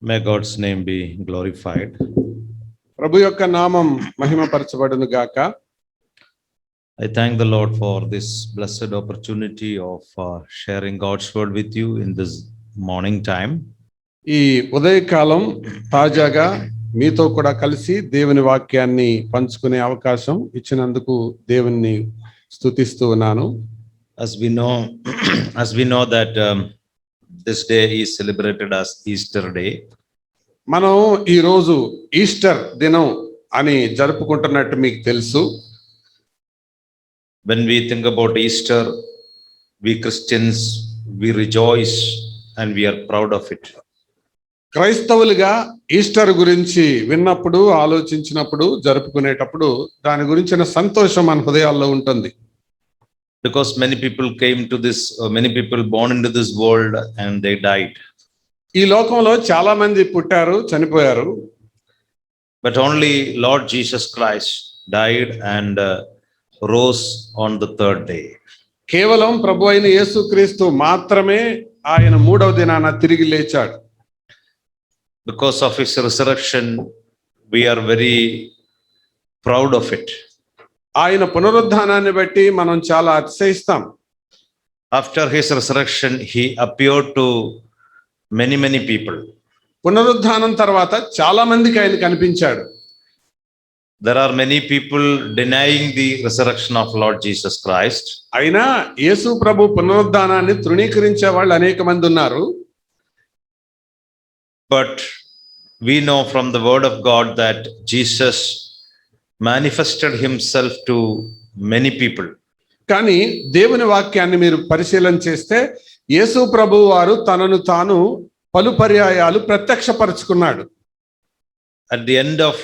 May God's name be glorified. ప్రభు యొక్క నామం మహిమపరచబడును గాక. I thank the Lord for this blessed opportunity of sharing God's word with you in this morning time. ఈ ఉదయకాలం తాజాగా మీతో కూడా కలిసి దేవుని వాక్యాన్ని పంచుకునే అవకాశం ఇచ్చినందుకు దేవుణ్ణి స్తుతిస్తూ ఉన్నాను. As we know that this day is celebrated as Easter Day. మనం ఈ రోజు ఈస్టర్ దినం అని జరుపుకుంటున్నట్టు మీకు తెలుసు. When we think about Easter, we Christians, we rejoice and we are proud of it. క్రైస్తవులుగా ఈస్టర్ గురించి విన్నప్పుడు, ఆలోచించినప్పుడు, జరుపుకునేటప్పుడు దాని గురించిన సంతోషం మన హృదయాల్లో ఉంటుంది. Because many people came to this, many people born into this world and they died. ఈ లోకంలో చాలా మంది పుట్టారు, చనిపోయారు. But only Lord Jesus Christ died and rose on the third day. కేవలం ప్రభు అయిన యేసుక్రీస్తు మాత్రమే ఆయన మూడవ దినాన తిరిగి లేచాడు. Because of his resurrection, we are very proud of it. ఆయన పునరుద్ధానాన్ని బట్టి మనం చాలా అతిశయిస్తాం. After his resurrection, he appeared to many people. పునరుద్ధానం తర్వాత చాలా మందికి ఆయన కనిపించాడు. There are many people denying the resurrection of Lord Jesus Christ. అయినా యేసు ప్రభు పునరుద్ధానాన్ని తృణీకరించే వాళ్ళు అనేక మంది ఉన్నారు. But we know from the word of God that Jesus manifested himself to many people. కానీ దేవుని వాక్యాన్ని మీరు పరిశీలన చేస్తే యేసు ప్రభు వారు తనను తాను పలు పర్యాయాలు ప్రత్యక్షపరుచుకున్నాడు. At the end of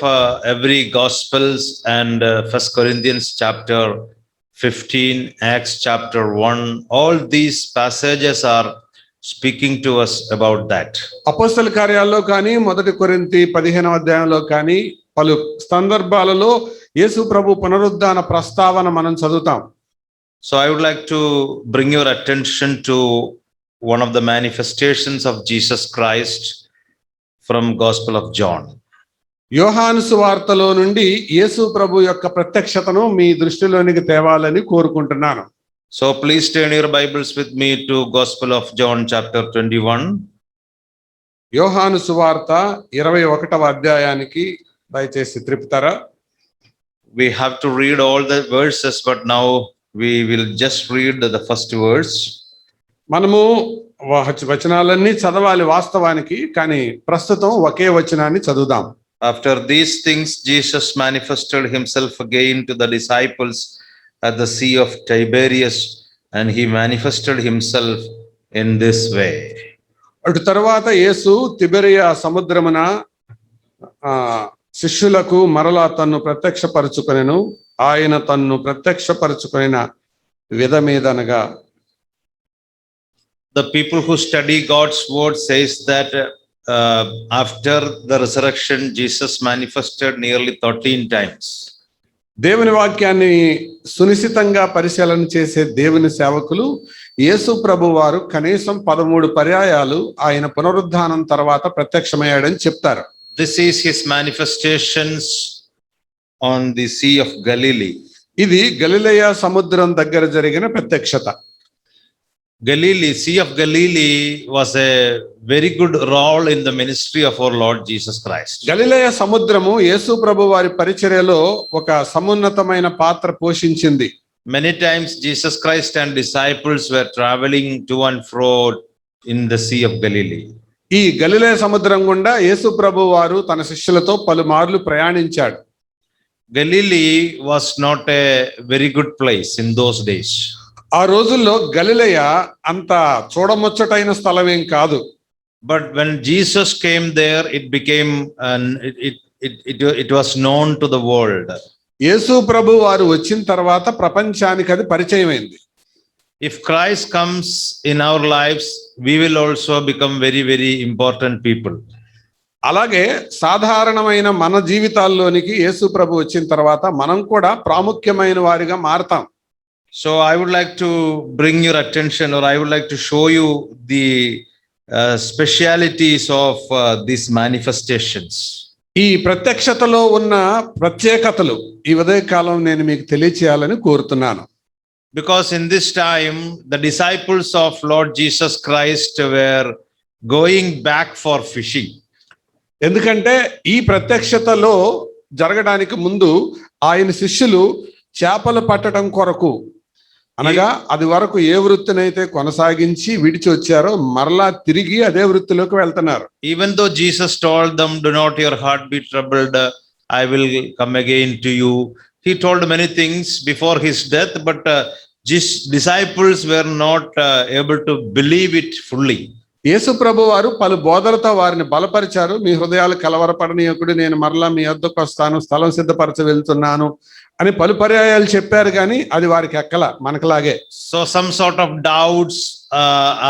every Gospels and 1 Corinthians chapter 15, Acts chapter 1, all these passages are speaking to us about that. అపోస్తల కార్యాల్లో కానీ, మొదటి కొరింథీ 15వ అధ్యాయంలో కానీ పలు సందర్భాలలో యేసు ప్రభు పునరుద్ధాన ప్రస్తావన మనం చదువుతాం. So I would like to bring your attention to one of the manifestations of Jesus Christ from Gospel of John. యోహాను సువార్తలో నుండి యేసు ప్రభు యొక్క ప్రత్యక్షతను మీ దృష్టిలోనికి తేవాలని కోరుకుంటున్నాను. So please turn your Bibles with me to Gospel of John chapter 21. యోహాను సువార్త 21వ అధ్యాయానికి దయచేసి త్రిపుతారా. We have to read all the verses, but now we will just read the first verse. మనము వచనాలన్నీ చదవాలి వాస్తవానికి, కానీ ప్రస్తుతం ఒకే వచనాన్ని చదువుదాం. After these things, Jesus manifested himself again to the disciples at the Sea of Tiberias, and he manifested himself in this way. అటు తర్వాత యేసు తిబెరియా సముద్రమున శిష్యులకు మరలా తన్ను ప్రత్యక్షపరచుకొనెను. ఆయన తన్ను ప్రత్యక్షపరచుకొనిన విధమేదనగా, The people who study God's word says that after the resurrection, Jesus manifested nearly 13 times. దేవుని వాక్యాన్ని సునిశితంగా పరిశీలన చేసే దేవుని సేవకులు యేసు ప్రభు వారు కనీసం 13 పర్యాయాలు ఆయన పునరుద్ధానం తర్వాత ప్రత్యక్షమయ్యాడని చెప్తారు. This is his manifestations on the Sea of Galilee. ఇది గలిలయ సముద్రం దగ్గర జరిగిన ప్రత్యక్షత. Galilee, Sea of Galilee was a very good role in the ministry of our Lord Jesus Christ. గలిలయ సముద్రము యేసు ప్రభు వారి పరిచర్యలో ఒక సమున్నతమైన పాత్ర పోషించింది. Many times Jesus Christ and disciples were traveling to and fro in the Sea of Galilee. ఈ గలిలయ సముద్రం గుండా యేసు ప్రభు వారు తన శిష్యులతో పలుమార్లు ప్రయాణించాడు. Galilee was not a very good place in those days. ఆ రోజుల్లో గలిలయ అంత చూడముచ్చటైన స్థలం ఏం కాదు. But when Jesus came there, it became it was known to the world. యేసు ప్రభు వారు వచ్చిన తర్వాత ప్రపంచానికి అది పరిచయమైంది. If Christ comes in our lives, we will also become very important people. అలాగే సాధారణమైన మన జీవితాల్లోనికి యేసు ప్రభు వచ్చిన తర్వాత మనం కూడా ప్రాముఖ్యమైన వారిగా మారతాం. So I would like to bring your attention, or I would like to show you the specialities of these manifestations. ఈ ప్రత్యక్షతలో ఉన్న ప్రత్యేకతలు ఈ ఉదయకాలం నేను మీకు తెలియచేయాలని కోరుతున్నాను. Because in this time, the disciples of Lord Jesus Christ were going back for fishing. ఎందుకంటే ఈ ప్రత్యక్షతలో జరగడానికి ముందు ఆయన శిష్యులు చేపలు పట్టడం కొరకు అనగా అది వరకు ఏ వృత్తినైతే కొనసాగించి విడిచి వచ్చారో మరలా తిరిగి అదే వృత్తిలోకి వెళ్తున్నారు. Even though Jesus told them, "Do not your heart be troubled, I will come again to you." He told many things before his death, but disciples were not able to believe it fully. యేసు ప్రభు వారు పలు బోధలతో వారిని బలపరిచారు. మీ హృదయాలు కలవరపడనీయకుడి, నేను మరలా మీ వద్దకు వస్తాను, స్థలం సిద్ధపరచ వెళ్తున్నాను అని పలు పర్యాయాలు చెప్పారు, కానీ అది వారికి ఎక్కల, మనకులాగే. So some sort of doubts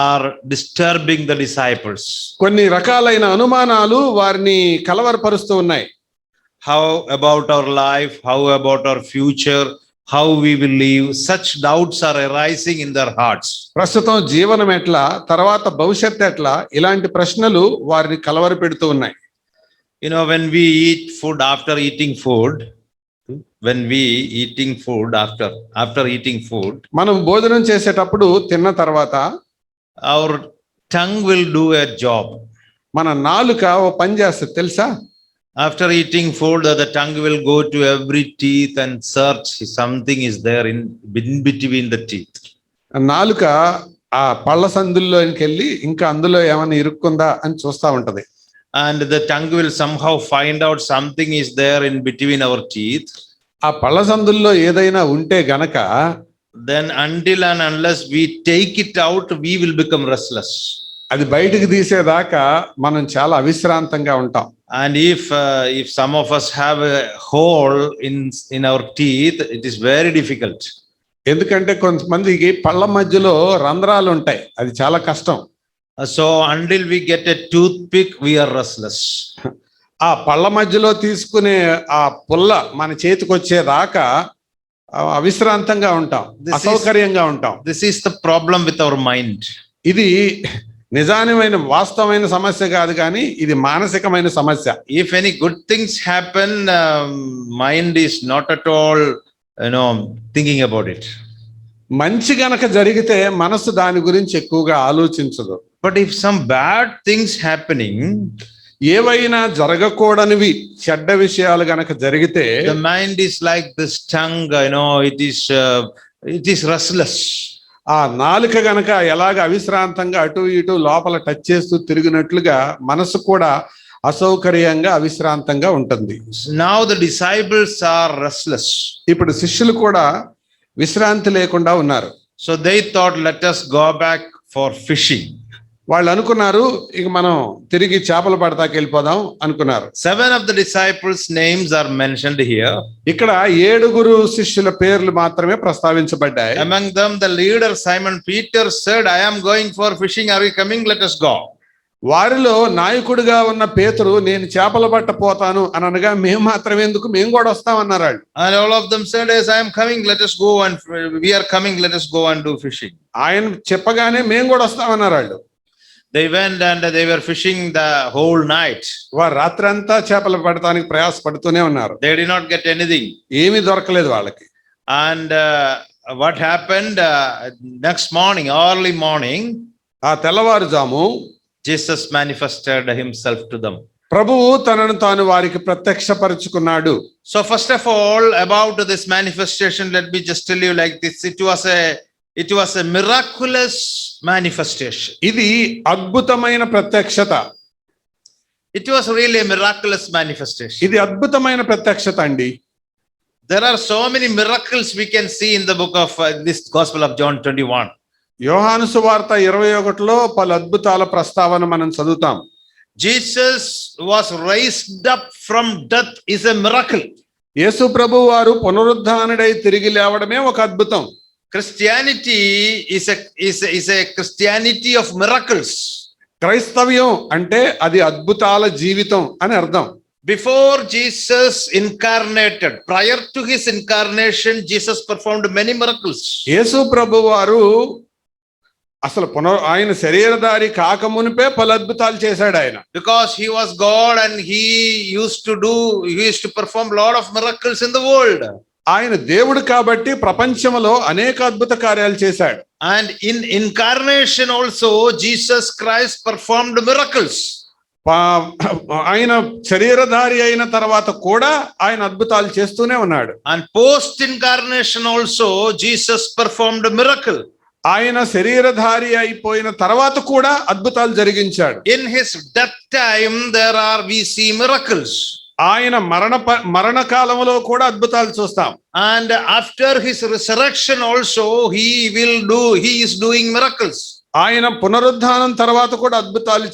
are disturbing the disciples. కొన్ని రకాలైన అనుమానాలు వారిని కలవరపరుస్తూ ఉన్నాయి. How about our life? How about our future? How we will live? Such doubts are arising in their hearts. ప్రస్తుతం జీవనం ఎట్లా, తర్వాత భవిష్యత్తు ఎట్లా, ఇలాంటి ప్రశ్నలు వారిని కలవర పెడుతూ ఉన్నాయి. You know, when we eat food, after eating food, మనం భోజనం చేసేటప్పుడు తిన్న తర్వాత our tongue will do a job. మన నాలుక ఓ పని చేస్తుంది తెలుసా? After eating food, the tongue will go to every teeth and search something is there in between the teeth. నాలుక ఆ పళ్ళ సందుల్లోకి వెళ్ళి ఇంకా అందులో ఏమైనా ఇరుక్కుందా అని చూస్తా ఉంటది. And the tongue will somehow find out something is there in between our teeth. ఆ పళ్ళ సందుల్లో ఏదైనా ఉంటే గనక then until and unless we take it out, we will become restless. అది బయటికి తీసేదాకా మనం చాలా అవిశ్రాంతంగా ఉంటాం. And if some of us have a hole in our teeth, it is very difficult. ఎందుకంటే కొంతమందికి పళ్ళ మధ్యలో రంధ్రాలు ఉంటాయి, అది చాలా కష్టం. So until we get a toothpick, we are restless. ఆ పళ్ళ మధ్యలో తీసుకునే ఆ పుల్ల మన చేతికి వచ్చేదాకా అవిశ్రాంతంగా ఉంటాం, అసౌకర్యంగా ఉంటాం. This is the problem with our mind. ఇది నిజానిమైన వాస్తవమైన సమస్య కాదు, కానీ ఇది మానసికమైన సమస్య. If any good things happen, mind is not at all, thinking about it. మంచి గనక జరిగితే మనసు దాని గురించి ఎక్కువగా ఆలోచించదు. But if some bad things happening, ఏవైనా జరగకూడనివి చెడ్డ విషయాలు గనక జరిగితే the mind is like this tongue, it is restless. ఆ నాలుక గనక ఎలాగ అవిశ్రాంతంగా అటు ఇటు లోపల టచ్ చేస్తూ తిరిగినట్లుగా మనసు కూడా అసౌకర్యంగా అవిశ్రాంతంగా ఉంటుంది. Now the disciples are restless. ఇప్పుడు శిష్యులు కూడా విశ్రాంతి లేకుండా ఉన్నారు. So they thought, let us go back for fishing. వాళ్ళు అనుకున్నారు, ఇక మనం తిరిగి చేపలు పడతాకి వెళ్ళిపోదాం అనుకున్నారు. 7 of the disciples' names are mentioned here. ఇక్కడ 7 శిష్యుల పేర్లు మాత్రమే ప్రస్తావించబడ్డాయి. Among them, the leader Simon Peter said, I am going for fishing. Are you coming? Let us go. వారిలో నాయకుడిగా ఉన్న పేతురు, నేను చేపలు పట్టపోతాను అని అనగా, మేము మాత్రమే ఎందుకు, మేము కూడా వస్తామన్నారు వాళ్ళు. And all of them said, yes, I am coming. Let us go, and we are coming. Let us go and do fishing. ఆయన చెప్పగానే మేము కూడా వస్తామన్నారు వాళ్ళు. They went and they were fishing the whole night. వారు రాత్రంతా చేపలు పడటానికి ప్రయాసపడుతూనే ఉన్నారు. They did not get anything. ఏమీ దొరకలేదు వాళ్ళకి. And what happened next morning, early morning, ఆ తెల్లవారుజాము Jesus manifested himself to them. ప్రభువు తనను తాను వారికి ప్రత్యక్షపరుచుకున్నాడు. So first of all, about this manifestation, let me just tell you like this. It was a miraculous manifestation. ఇది అద్భుతమైన ప్రత్యక్షత. It was really a miraculous manifestation. ఇది అద్భుతమైన ప్రత్యక్షత అండి. There are so many miracles we can see in the book of this Gospel of John 21. యోహాను సువార్త 21లో పలు అద్భుతాల ప్రస్తావన మనం చదువుతాం. Jesus was raised up from death is a miracle. యేసు ప్రభువు వారు పునరుద్ధానుడై తిరిగి లేవడమే ఒక అద్భుతం. Christianity is a Christianity of miracles. క్రైస్తవ్యం అంటే అది అద్భుతాల జీవితం అని అర్థం. Before Jesus incarnated, prior to his incarnation, Jesus performed many miracles. యేసు ప్రభువు వారు అసలు ఆయన శరీరధారి కాకమునిపే పలు అద్భుతాలు చేశాడు ఆయన. Because he was God and he used to perform lot of miracles in the world. ఆయన దేవుడు కాబట్టి ప్రపంచంలో అనేక అద్భుత కార్యాలు చేశాడు. And in incarnation also Jesus Christ performed miracles. ఆయన శరీరధారి అయిన తర్వాత కూడా ఆయన అద్భుతాలు చేస్తూనే ఉన్నాడు. And post incarnation also Jesus performed a miracle. ఆయన శరీరధారి అయిపోయిన తర్వాత కూడా అద్భుతాలు జరిగించాడు. In his death time we see miracles. ఆయన మరణ కాలంలో కూడా అద్భుతాలు చూస్తాం. And after his resurrection also he is doing miracles. ఆయన పునరుద్ధానం తర్వాత కూడా అద్భుతాలు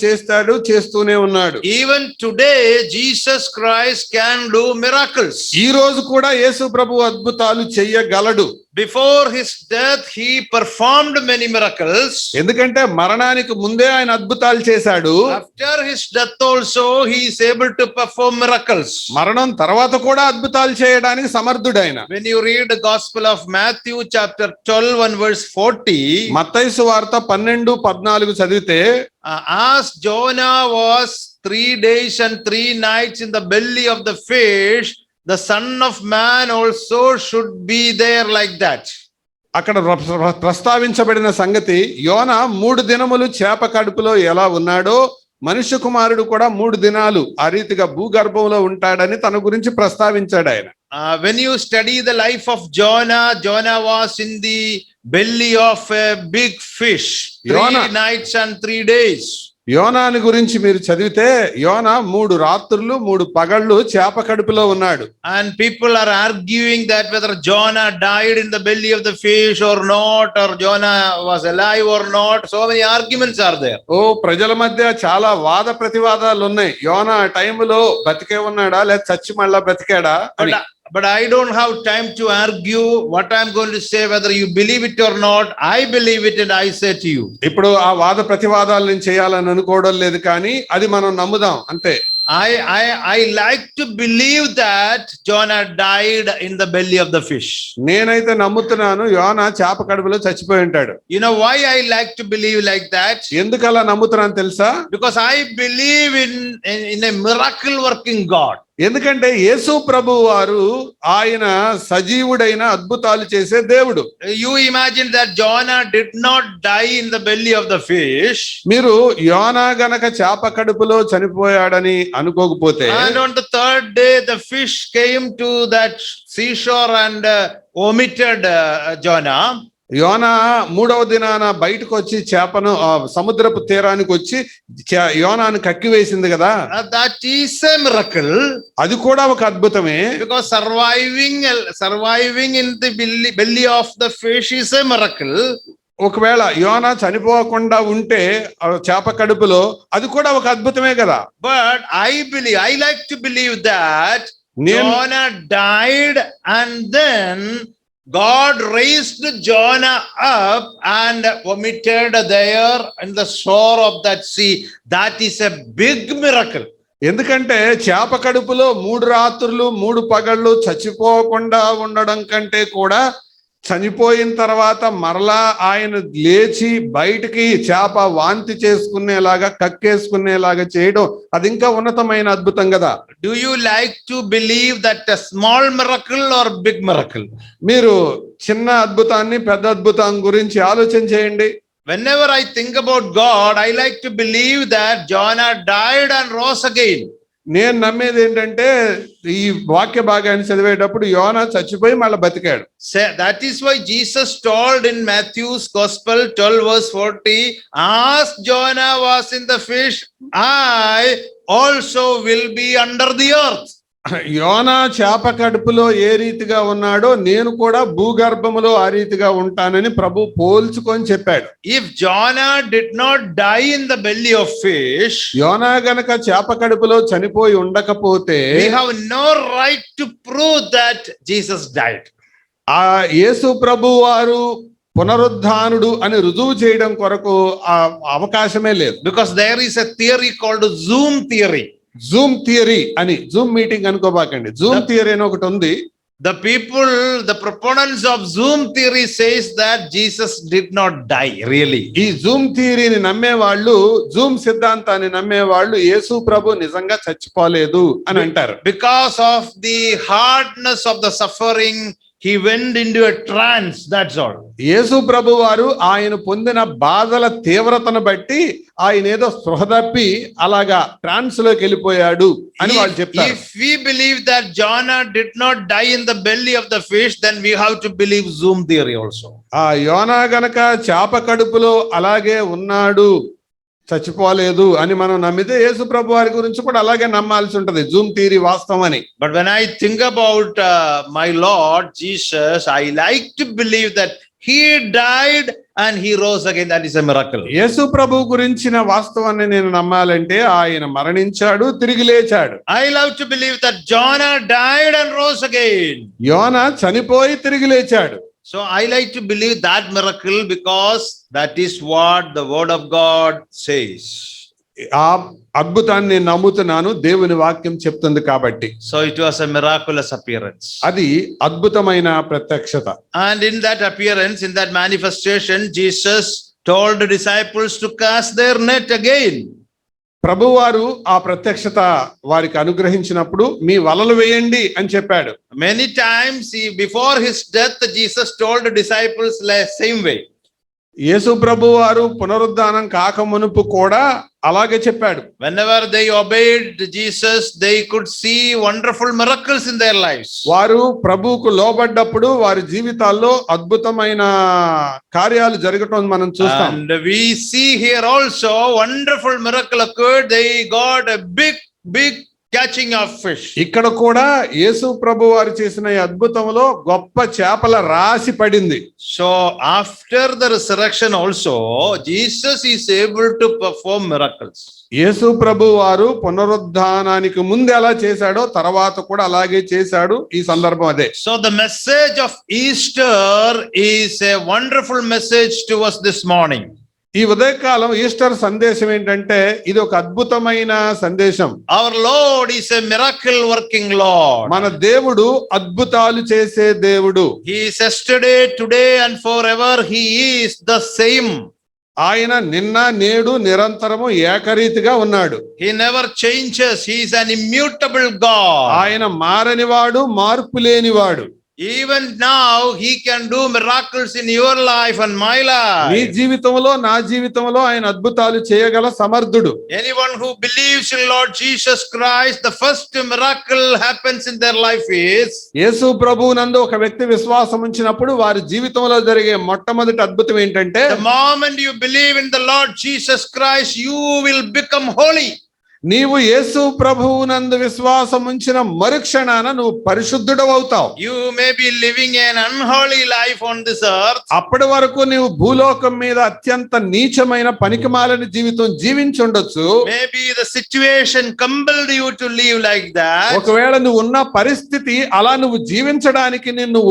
చేస్తూనే ఉన్నాడు. Even today Jesus Christ can do miracles. ఈ రోజు కూడా యేసు ప్రభు అద్భుతాలు చేయగలడు. Before his death he performed many miracles. ఎందుకంటే మరణానికి ముందే ఆయన అద్భుతాలు చేశాడు. After his death also he is able to perform miracles. మరణం తర్వాత కూడా అద్భుతాలు చేయడానికి సమర్థుడు ఆయన. When you read the Gospel of Matthew chapter 12 and verse 40, మత్తయి సువార్త 12:14 చదివితే, as Jonah was 3 days and 3 nights in the belly of the fish, the Son of Man also should be there like that. అక్కడ ప్రస్తావించబడిన సంగతి, యోనా 3 దినములు చేప కడుపులో ఎలా ఉన్నాడో మనుష్య కుమారుడు కూడా 3 దినాలు ఆ రీతిగా భూగర్భంలో ఉంటాడని తన గురించి ప్రస్తావించాడు ఆయన. When you study the life of Jonah was in the belly of a big fish 3 nights and 3 days. యోనాని గురించి మీరు చదివితే, యోనా 3 రాత్రులు 3 పగళ్ళు చేప కడుపులో ఉన్నాడు. And people are arguing that whether Jonah died in the belly of the fish or not, or Jonah was alive or not. So many arguments are there. ప్రజల మధ్య చాలా వాద ప్రతివాదాలు ఉన్నాయి. యోనా ఆ టైంలో బతికే ఉన్నాడా లేదా చచ్చి మళ్ళా బ్రతికాడా అని. But I don't have time to argue what I'm going to say, whether you believe it or not. I believe it and I say to you. ఇప్పుడు ఆ వాద ప్రతివాదాలు నేను చేయాలని అనుకోవడం లేదు, కానీ అది మనం నమ్ముదాం అంతే. I like to believe that Jonah died in the belly of the fish. నేనైతే నమ్ముతున్నాను యోనా చేప కడుపులో చచ్చిపోయి ఉంటాడు. You know why I like to believe like that? ఎందుకు అలా నమ్ముతున్నాను తెలుసా? Because I believe in a miracle working God. ఎందుకంటే యేసు ప్రభు వారు ఆయన సజీవుడైన అద్భుతాలు చేసే దేవుడు. You imagine that Jonah did not die in the belly of the fish. మీరు యోనా గనక చేప కడుపులో చనిపోయాడని అనుకోకపోతే, and on the 3rd day the fish came to that seashore and vomited Jonah. యోనా 3వ దినాన బయటకు వచ్చి చేపను సముద్రపు తీరానికి వచ్చి యోనాను కక్కివేసింది కదా. That is a miracle. అది కూడా ఒక అద్భుతమే. Because surviving in the belly of the fish is a miracle. ఒకవేళ యోనా చనిపోకుండా ఉంటే చేప కడుపులో, అది కూడా ఒక అద్భుతమే కదా. But I like to believe that Jonah died and then God raised Jonah up and vomited there in the shore of that sea. That is a big miracle. ఎందుకంటే చేప కడుపులో 3 రాత్రులు 3 పగళ్ళు చచ్చిపోకుండా ఉండడం కంటే కూడా చనిపోయిన తర్వాత మరలా ఆయన లేచి బయటికి చేప వాంతి చేసుకునేలాగా కక్కేసుకునేలాగా చేయడం, అది ఇంకా ఉన్నతమైన అద్భుతం కదా. Do you like to believe that a small miracle or big miracle? మీరు చిన్న అద్భుతాన్ని పెద్ద అద్భుతం గురించి ఆలోచన చేయండి. Whenever I think about God, I like to believe that Jonah died and rose again. నేను నమ్మేది ఏంటంటే, ఈ వాక్య భాగాన్ని చదివేటప్పుడు యోనా చచ్చిపోయి మళ్ళీ బతికాడు. That is why Jesus told in Matthew's Gospel 12 verse 40, as Jonah was in the fish, I also will be under the earth. యోనా చేప కడుపులో ఏ రీతిగా ఉన్నాడో నేను కూడా భూగర్భములో ఆ రీతిగా ఉంటానని ప్రభు పోల్చుకొని చెప్పాడు. If Jonah did not die in the belly of fish, యోనా గనక చేప కడుపులో చనిపోయి ఉండకపోతే, we have no right to prove that Jesus died. ఆ యేసు ప్రభు వారు పునరుద్ధానుడు అని రుజువు చేయడం కొరకు ఆ అవకాశమే లేదు. Because there is a theory called Zoom theory. Zoom theory అని, జూమ్ మీటింగ్ అనుకోబాకండి, జూమ్ థియరీ అని ఒకటి ఉంది. The people, the proponents of Zoom theory says that Jesus did not die, really. ఈ జూమ్ థియరీని నమ్మేవాళ్ళు, జూమ్ సిద్ధాంతాన్ని నమ్మేవాళ్ళు యేసు ప్రభు నిజంగా చచ్చిపోలేదు అని అంటారు. Because of the hardness of the suffering, he went into a trance, that's all. యేసు ప్రభు వారు ఆయన పొందిన బాధల తీవ్రతను బట్టి ఆయన ఏదో స్పృహ తప్పి అలాగా ట్రాన్స్ లోకి వెళ్ళిపోయాడు అని వాళ్ళు చెప్తారు. If we believe that Jonah did not die in the belly of the fish, then we have to believe Zoom theory also. ఆ యోనా గనక చేప కడుపులో అలాగే ఉన్నాడు, చచ్చిపోలేదు అని మనం నమ్మితే యేసు ప్రభు వారి గురించి కూడా అలాగే నమ్మాల్సి ఉంటది, జూమ్ థియరీ వాస్తవం అని. But when I think about my Lord Jesus, I like to believe that he died and he rose again. That is a miracle. యేసు ప్రభు గురించిన వాస్తవాన్ని నేను నమ్మాలంటే ఆయన మరణించాడు, తిరిగి లేచాడు. I love to believe that Jonah died and rose again. యోనా చనిపోయి తిరిగి లేచాడు. So I like to believe that miracle because that is what the word of God says. ఆ అద్భుతాన్ని నేను నమ్ముతున్నాను, దేవుని వాక్యం చెప్తుంది కాబట్టి. So it was a miraculous appearance. అది అద్భుతమైన ప్రత్యక్షత. And in that appearance, in that manifestation, Jesus told the disciples to cast their net again. ప్రభువారు ఆ ప్రత్యక్షత వారికి అనుగ్రహించినప్పుడు మీ వలలు వేయండి అని చెప్పాడు. Many times before his death, Jesus told the disciples same way. యేసు ప్రభు వారు పునరుద్ధానం కాక మునుపు కూడా అలాగే చెప్పాడు. Whenever they obeyed Jesus, they could see wonderful miracles in their lives. వారు ప్రభువుకు లోబడ్డప్పుడు వారి జీవితాల్లో అద్భుతమైన కార్యాలు జరగటం మనం చూస్తాం. And we see here also wonderful miracle occurred. They got a big catching of fish. ఇక్కడ కూడా యేసు ప్రభు వారు చేసిన ఈ అద్భుతంలో గొప్ప చేపల రాశి పడింది. So after the resurrection also, Jesus is able to perform miracles. యేసు ప్రభు వారు పునరుద్ధానానికి ముందు ఎలా చేశాడో తర్వాత కూడా అలాగే చేశాడు. ఈ సందర్భం అదే. So the message of Easter is a wonderful message to us this morning. ఈ ఉదయకాలం ఈస్టర్ సందేశం ఏంటంటే ఇది ఒక అద్భుతమైన సందేశం. Our Lord is a miracle working Lord. మన దేవుడు అద్భుతాలు చేసే దేవుడు. He is yesterday, today and forever. He is the same. ఆయన నిన్న నేడు నిరంతరము ఏకరీతిగా ఉన్నాడు. He never changes. He is an immutable God. ఆయన మారనివాడు, మార్పు లేనివాడు. Even now he can do miracles in your life and my life. నీ జీవితంలో నా జీవితంలో ఆయన అద్భుతాలు చేయగల సమర్థుడు. Anyone who believes in Lord Jesus Christ, the first miracle happens in their life is యేసు ప్రభువునందు ఒక వ్యక్తి విశ్వాసం ఉంచినప్పుడు వారి జీవితంలో జరిగే మొట్టమొదటి అద్భుతం ఏంటంటే the moment you believe in the Lord Jesus Christ, you will become holy. నీవు యేసు ప్రభువునందు విశ్వాసం ఉంచిన మరుక్షణాన నువ్వు పరిశుద్ధుడవుతావు. You may be living an unholy life on this earth. అప్పటి వరకు నీవు భూలోకం మీద అత్యంత నీచమైన పనికిమాలిన జీవితం జీవించుండొచ్చు. Maybe the situation compelled you to live like that. ఒకవేళ నువ్వు ఉన్న పరిస్థితి అలా నువ్వు జీవించడానికి నిన్ను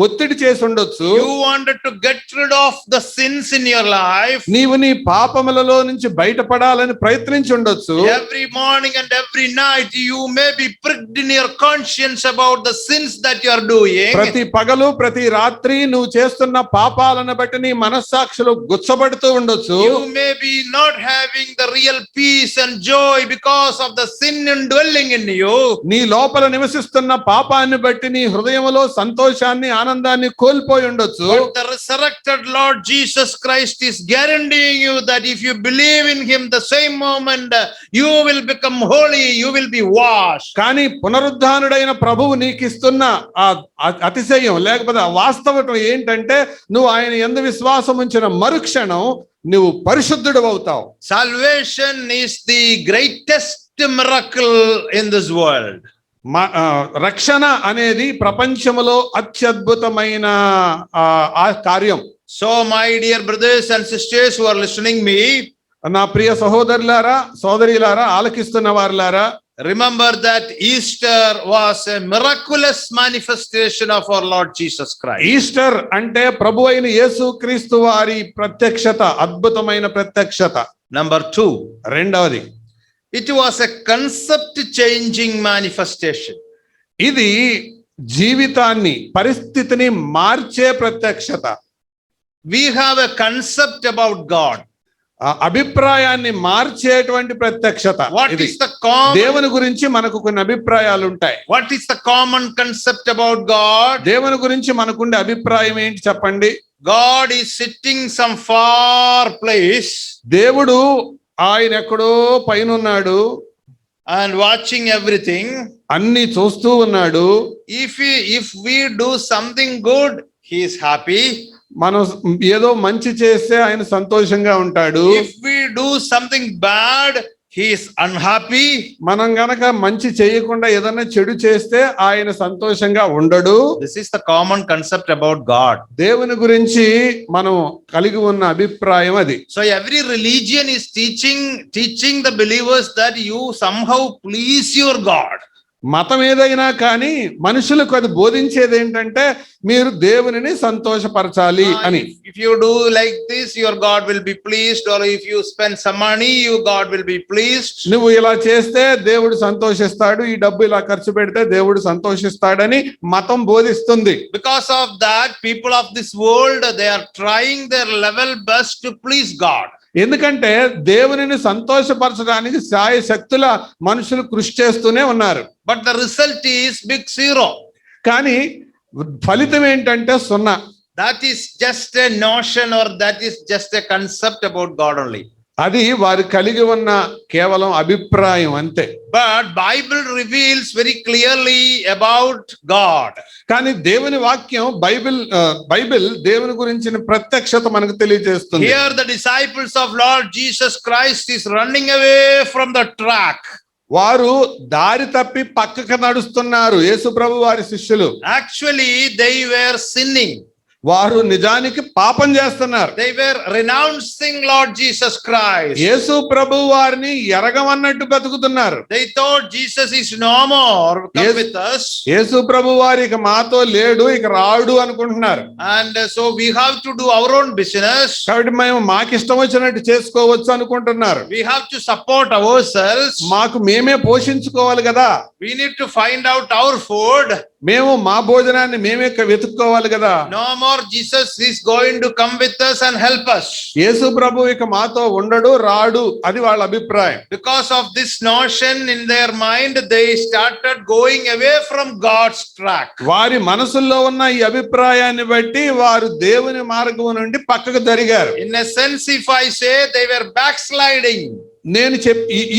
ఒత్తిడి చేసి ఉండొచ్చు. You wanted to get rid of the sins in your life. నీవు నీ పాపములలో నుంచి బయటపడాలని ప్రయత్నించి ఉండొచ్చు. Every morning and every night you may be pricked in your conscience about the sins that you are doing. ప్రతి పగలు ప్రతి రాత్రి నువ్వు చేస్తున్న పాపాలను బట్టి నీ మనస్సాక్షిలో గుచ్చబడుతూ ఉండొచ్చు. You may be not having the real peace and joy because of the sin indwelling in you. నీ లోపల నివసిస్తున్న పాపాన్ని బట్టి నీ హృదయంలో సంతోషాన్ని ఆనందాన్ని కోల్పోయి ఉండొచ్చు. But the resurrected Lord Jesus Christ is guaranteeing you that if you believe in him the same moment, you will become holy, you will be washed. కానీ పునరుద్ధానుడైన ప్రభువు నీకు ఇస్తున్న ఆ అతిశయం లేకపోతే వాస్తవం ఏంటంటే నువ్వు ఆయన యందు విశ్వాసం ఉంచిన మరుక్షణం నువ్వు పరిశుద్ధుడు అవుతావు. Salvation is the greatest miracle in this world. రక్షణ అనేది ప్రపంచంలో అత్యద్భుతమైన ఆ కార్యం. So my dear brothers and sisters who are listening me, నా ప్రియ సహోదరులారా సోదరీలారా ఆలకిస్తున్న వారులారా, remember that Easter was a miraculous manifestation of our Lord Jesus Christ. Easter అంటే ప్రభు అయిన యేసు క్రీస్తు వారి ప్రత్యక్షత, అద్భుతమైన ప్రత్యక్షత. Number 2, రెండవది, it was a concept changing manifestation. ఇది జీవితాన్ని పరిస్థితిని మార్చే ప్రత్యక్షత. We have a concept about God. ఆ అభిప్రాయాన్ని మార్చేటువంటి ప్రత్యక్షత. What ఇది. is the common? దేవుని గురించి మనకు కొన్ని అభిప్రాయాలు ఉంటాయి. What is the common concept about God? దేవుని గురించి మనకుండే అభిప్రాయం ఏంటి చెప్పండి? God is sitting some far place దేవుడు ఆయన ఎక్కడో పైన ఉన్నాడు, and watching everything. అన్ని చూస్తూ ఉన్నాడు. If we do something good, he is happy. మనం ఏదో మంచి చేస్తే ఆయన సంతోషంగా ఉంటాడు. If we do something bad, he is unhappy. మనం గనక మంచి చేయకుండా ఏదైనా చెడు చేస్తే ఆయన సంతోషంగా ఉండడు. This is the common concept about God. దేవుని గురించి మనం కలిగి ఉన్న అభిప్రాయం అది. So every religion is teaching the believers that you somehow please your God. మతం ఏదైనా కానీ మనుషులకు అది బోధించేది ఏంటంటే మీరు దేవునిని సంతోషపరచాలి అని. If you do like this, your God will be pleased, or if you spend some money, your God will be pleased. నువ్వు ఇలా చేస్తే దేవుడు సంతోషిస్తాడు, ఈ డబ్బు ఇలా ఖర్చు పెడితే దేవుడు సంతోషిస్తాడని మతం బోధిస్తుంది. Because of that, people of this world, they are trying their level best to please God. ఎందుకంటే దేవునిని సంతోషపరచడానికి శాయశక్తుల మనుషులు కృషి చేస్తూనే ఉన్నారు. But the result is big zero. కానీ ఫలితం ఏంటంటే సున్నా. That is just a notion, or that is just a concept about God only. అది వారు కలిగి ఉన్న కేవలం అభిప్రాయం అంతే. But Bible reveals very clearly about God. కానీ దేవుని వాక్యం బైబిల్ దేవుని గురించిన ప్రత్యక్షత మనకు తెలియజేస్తుంది. Here the disciples of Lord Jesus Christ is running away from the track. వారు దారి తప్పి పక్కకు నడుస్తున్నారు. యేసు ప్రభు వారి శిష్యులు Actually, they were sinning. వారు నిజానికి పాపం చేస్తున్నారు. They were renouncing Lord Jesus Christ. యేసు ప్రభు వారిని ఎరగమన్నట్టు బతుకుతున్నారు. They thought Jesus is no more, come with us. యేసు ప్రభు వారి ఇక మాతో లేడు, ఇక రాడు అనుకుంటున్నారు. And so we have to do our own business. కాబట్టి మేము మాకు ఇష్టం వచ్చినట్టు చేసుకోవచ్చు అనుకుంటున్నారు. We have to support ourselves. మాకు మేమే పోషించుకోవాలి కదా. We need to find out our food. మేము మా భోజనాన్ని మేమే వెతుక్కోవాలి కదా. No more Jesus is going to come with us and help us. యేసు ప్రభు ఇక మాతో ఉండడు, రాడు, అది వాళ్ళ అభిప్రాయం. Because of this notion in their mind, they started going away from God's track. వారి మనసుల్లో ఉన్న ఈ అభిప్రాయాన్ని బట్టి వారు దేవుని మార్గం నుండి పక్కకు జరిగారు. In a sense, if I say, they were backsliding. నేను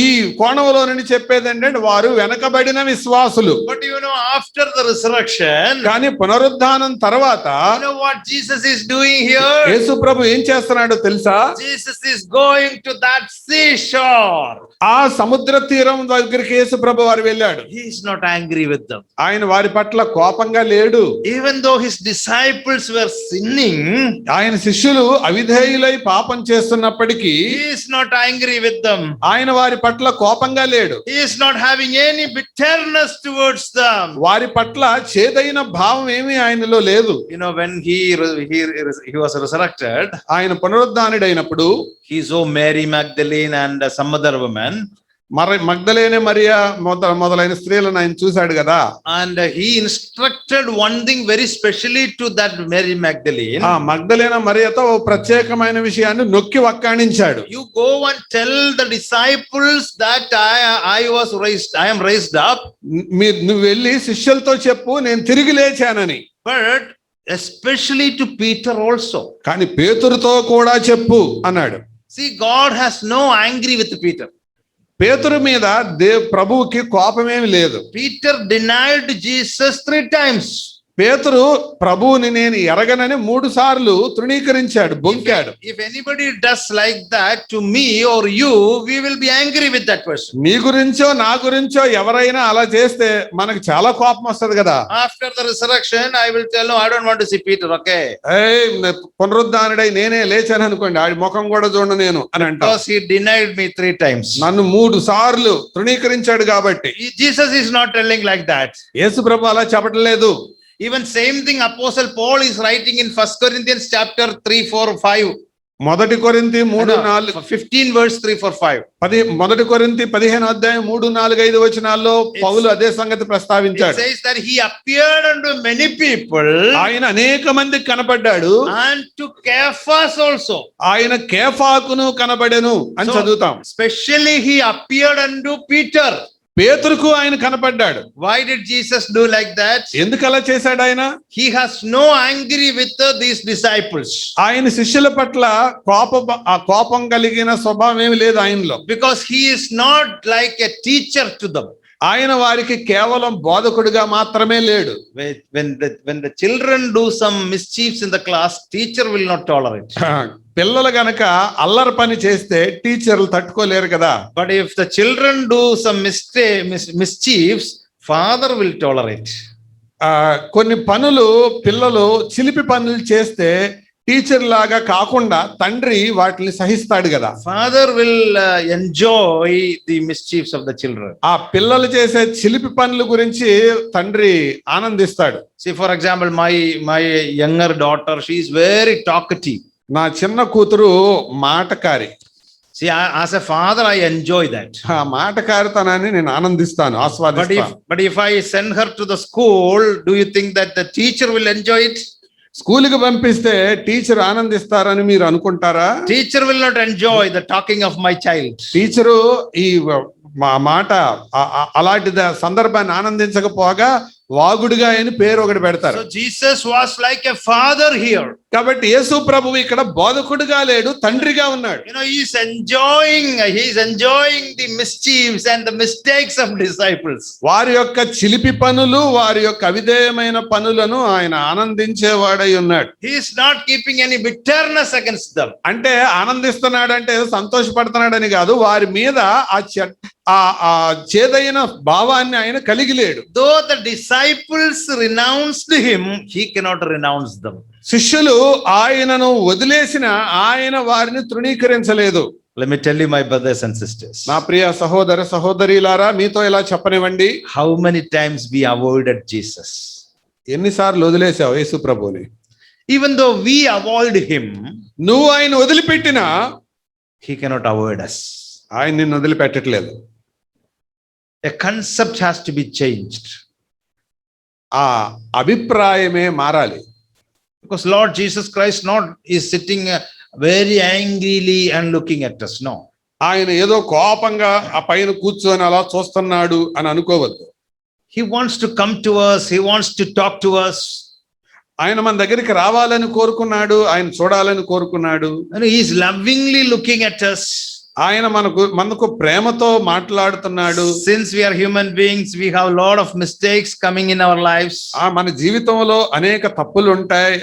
ఈ కోణంలో నుండి చెప్పేది ఏంటంటే వారు వెనకబడిన విశ్వాసులు. But after the resurrection, కానీ పునరుద్ధానం తర్వాత what Jesus is doing here? యేసు ప్రభు ఏం చేస్తున్నాడో తెలుసా? Jesus is going to that seashore. ఆ సముద్ర తీరం దగ్గరికి యేసు ప్రభు వారు వెళ్ళాడు. He is not angry with them. ఆయన వారి పట్ల కోపంగా లేడు. Even though his disciples were sinning, ఆయన శిష్యులు అవిధేయులై పాపం చేస్తున్నప్పటికీ he is not angry with them. ఆయన వారి పట్ల కోపంగా లేడు. He is not having any bitterness towards them. వారి పట్ల చేదైన భావం ఏమీ ఆయనలో లేదు. When he was resurrected, ఆయన పునరుద్ధానుడైనప్పుడు he saw Mary Magdalene and some other woman. మగ్దలేనే Mariya మొదలైన స్త్రీలను ఆయన చూశాడు కదా. And he instructed one thing very specially to that Mary Magdalene. ఆ మగ్దలేన మరియతో ఓ ప్రత్యేకమైన విషయాన్ని నొక్కి వక్కాణించాడు. You go and tell the disciples that I am raised up. నువ్వు వెళ్ళి శిష్యులతో చెప్పు నేను తిరిగి లేచానని. But especially to Peter also. కానీ పేతురుతో కూడా చెప్పు అన్నాడు. See, God has no angry with Peter. పేతురు మీద ప్రభువుకి కోపమేమి లేదు. Peter denied Jesus 3 times. పేతురు ప్రభువుని నేను ఎరగనని 3 సార్లు తృణీకరించాడు, బొంకాడు. If anybody does like that to me or you, we will be angry with that person. నీ గురించో నా గురించో ఎవరైనా అలా చేస్తే మనకు చాలా కోపం వస్తది కదా. After the resurrection, I will tell no, I don't want to see Peter, okay? పునరుద్ధానుడై నేనే లేచాను అనుకోండి, ఆడి ముఖం కూడా చూడ నేను అని అంటాడు. Because he denied me 3 times. నన్ను 3 సార్లు తృణీకరించాడు కాబట్టి. Jesus is not telling like that. యేసు ప్రభు అలా చెప్పట్లేదు. Even same thing Apostle Paul is writing in 1 Corinthians chapter 3, 4, 5. మొదటి కొరింథీ 3:4 15 verse 3, 4, 5. మొదటి కొరింథీ 15:3-4-5 పౌలు అదే సంగతి It ప్రస్తావించాడు. says that he appeared unto many people ఆయన అనేక మందికి కనపడ్డాడు, and to Cephas also. ఆయన కేఫాకును కనబడెను అని చదువుతాం. Especially he appeared unto Peter. పేతురుకు ఆయన కనపడ్డాడు. Why did Jesus do like that? ఎందుకు అలా చేశాడు ఆయన? He has no angry with these disciples. ఆయన శిష్యుల పట్ల కోపం కలిగిన స్వభావం ఏమి లేదు ఆయనలో. Because he is not like a teacher to them. ఆయన వారికి కేవలం బోధకుడిగా మాత్రమే లేడు. When the children do some mischiefs in the class, teacher will not tolerate. పిల్లలు గనక అల్లరి పని చేస్తే టీచర్లు తట్టుకోలేరు కదా. But if the children do some mischiefs, father will tolerate. కొన్ని పనులు పిల్లలు చిలిపి పనులు చేస్తే టీచర్ లాగా కాకుండా తండ్రి వాటిని సహిస్తాడు కదా. Father will enjoy the mischiefs of the children. ఆ పిల్లలు చేసే చిలిపి పనుల గురించి తండ్రి ఆనందిస్తాడు. See, for example, my younger daughter, she is very talkative. నా చిన్న కూతురు మాటకారి. See, as a father, I enjoy that. ఆ మాటకారితనాన్ని నేను ఆనందిస్తాను, ఆస్వాదిస్తాను. But if I send her to the school, do you think that the teacher will enjoy it? స్కూల్కి పంపిస్తే teacher ఆనందిస్తారని మీరు అనుకుంటారా? Teacher will not enjoy the talking of my child. Teacher ఈ మాట అలాంటి సందర్భాన్ని ఆనందించకపోగా వాగుడుగా అని పేరు ఒకటి పెడతారు. So Jesus was like a father here. కాబట్టి యేసు ప్రభువు ఇక్కడ బోధకుడిగా లేడు, తండ్రిగా ఉన్నాడు. He is enjoying the mischiefs and the mistakes of disciples. వారి యొక్క చిలిపి పనులు, వారి యొక్క అవిధేయమైన పనులను ఆయన ఆనందించేవాడై ఉన్నాడు. He is not keeping any bitterness against them. అంటే ఆనందిస్తున్నాడంటే సంతోషపడుతున్నాడని కాదు, వారి మీద ఆ చేదైన భావాన్ని ఆయన కలిగి లేడు. Though the disciples renounced him, he cannot renounce them. శిష్యులు ఆయనను వదిలేసిన ఆయన వారిని తృణీకరించలేదు. Let me tell you, my brothers and sisters, నా ప్రియ సహోదర సహోదరీలారా, మీతో ఇలా చెప్పనివ్వండి, how many times we avoided Jesus. ఎన్నిసార్లు వదిలేసావు యేసు ప్రభువుని? Even though we avoid him, నువ్వు ఆయన వదిలిపెట్టినా he cannot avoid us. ఆయన నిన్ను వదిలిపెట్టట్లేదు. A concept has to be changed. ఆ అభిప్రాయమే మారాలి. Because Lord Jesus Christ is sitting very angrily and looking at us. No. ఆయన ఏదో కోపంగా ఆ పైన కూర్చొని అలా చూస్తున్నాడు అని అనుకోవద్దు. He wants to come to us. He wants to talk to us. ఆయన మన దగ్గరికి రావాలని కోరుకున్నాడు, ఆయన చూడాలని కోరుకున్నాడు. And he is lovingly looking at us. ఆయన మనకు ప్రేమతో మాట్లాడుతున్నాడు. Since we are human beings, we have a lot of mistakes coming in our lives. మన జీవితంలో అనేక తప్పులు ఉంటాయి,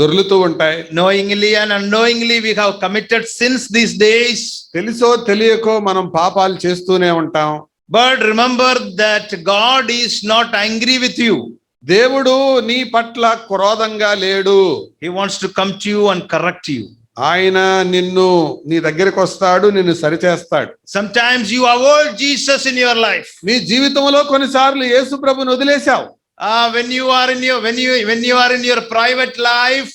దొర్లుతూ ఉంటాయి. Knowingly and unknowingly we have committed sins these days. తెలుసో తెలియకో మనం పాపాలు చేస్తూనే ఉంటాం. But remember that God is not angry with you. దేవుడు నీ పట్ల క్రోధంగా లేడు. He wants to come to you and correct you. ఆయన నీ దగ్గరికి వస్తాడు, నిన్ను సరిచేస్తాడు. Sometimes you avoid Jesus in your life. నీ జీవితంలో కొన్నిసార్లు యేసు ప్రభుని వదిలేశావు. When you are in your private life,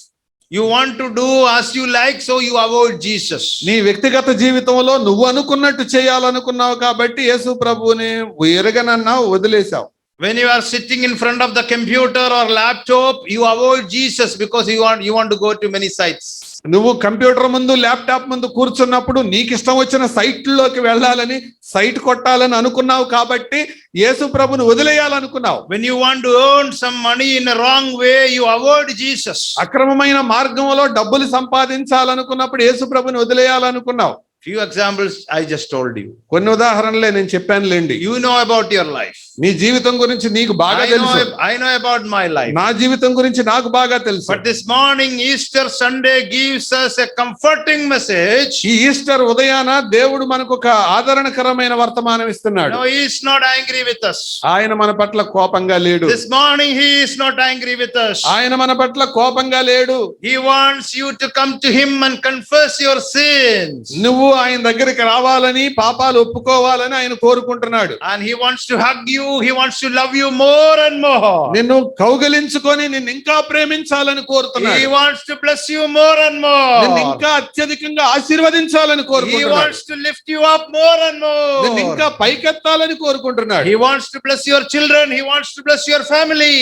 you want to do as you like, so you avoid Jesus. నీ వ్యక్తిగత జీవితంలో నువ్వు అనుకున్నట్టు చేయాలనుకున్నావు కాబట్టి యేసు ప్రభుని ఎరగనన్నావు, వదిలేశావు. When you are sitting in front of the computer or laptop, you avoid Jesus because you want to go to many sites. నువ్వు computer ముందు, laptop ముందు కూర్చున్నప్పుడు నీకు ఇష్టం వచ్చిన సైట్లోకి వెళ్ళాలని, సైట్ కొట్టాలని అనుకున్నావు కాబట్టి యేసు ప్రభుని వదిలేయాలనుకున్నావు. When you want to earn some money in a wrong way, you avoid Jesus. అక్రమమైన మార్గంలో డబ్బులు సంపాదించాలనుకున్నప్పుడు యేసు ప్రభుని వదిలేయాలనుకున్నావు. Few examples I just told you. కొన్ని ఉదాహరణలే నేను చెప్పానులేండి. You know about your life. నీ జీవితం గురించి నీకు బాగా తెలుసు. I know about my life. నా జీవితం గురించి నాకు బాగా తెలుసు. But this morning, Easter Sunday gives us a comforting message. ఈ ఈస్టర్ ఉదయాన దేవుడు మనకు ఒక ఆదరణకరమైన వర్తమానం ఇస్తున్నాడు. No, he is not angry with us. ఆయన మన పట్ల కోపంగా లేడు. This morning he is not angry with us. ఆయన మన పట్ల కోపంగా లేడు. He wants you to come to him and confess your sins. నువ్వు ఆయన దగ్గరికి రావాలని, పాపాలు ఒప్పుకోవాలని ఆయన కోరుకుంటున్నాడు. And he wants to hug you, he wants to love you more and more. నిన్ను కౌగిలించుకొని నిన్ను ఇంకా ప్రేమించాలని కోరుతున్నాడు. He wants to bless you more and నిన్ను more. ఇంకా అత్యధికంగా ఆశీర్వదించాలని He కోరుకుంటున్నాడు. wants to lift you up more and నిన్ను ఇంకా more. పైకెత్తాలని కోరుకుంటున్నాడు. He wants to bless your children, he wants to bless your నీ family.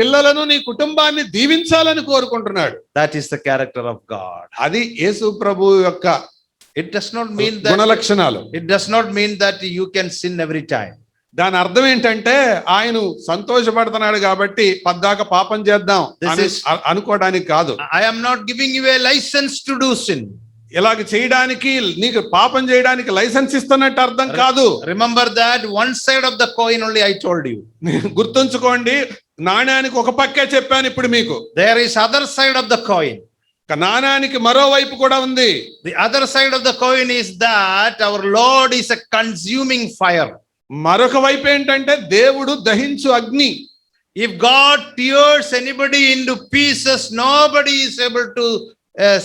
పిల్లలను, నీ కుటుంబాన్ని దీవించాలని కోరుకుంటున్నాడు. That is the character of God. అది యేసు ప్రభు యొక్క It does not mean Guna that లక్షణాలు. it does not mean that you can sin every time. దాని అర్థం ఏంటంటే ఆయన సంతోషపడుతున్నాడు కాబట్టి పద్దాక పాపం చేద్దాం అని అనుకోవడానికి కాదు. I am not giving you a license to do sin. ఇలాగ చేయడానికి, నీకు పాపం చేయడానికి లైసెన్స్ ఇస్తున్నట్టు అర్థం కాదు. Remember that one side of the coin only I told you. గుర్తుంచుకోండి, నాణ్యానికి ఒక పక్కే చెప్పాను ఇప్పుడు మీకు. There is other side of the coin. నాణ్యానికి మరో వైపు కూడా ఉంది. The other side of the coin is that our Lord is a consuming fire. మరొక వైపు ఏంటంటే దేవుడు దహించు అగ్ని. If God tears anybody into pieces, nobody is able to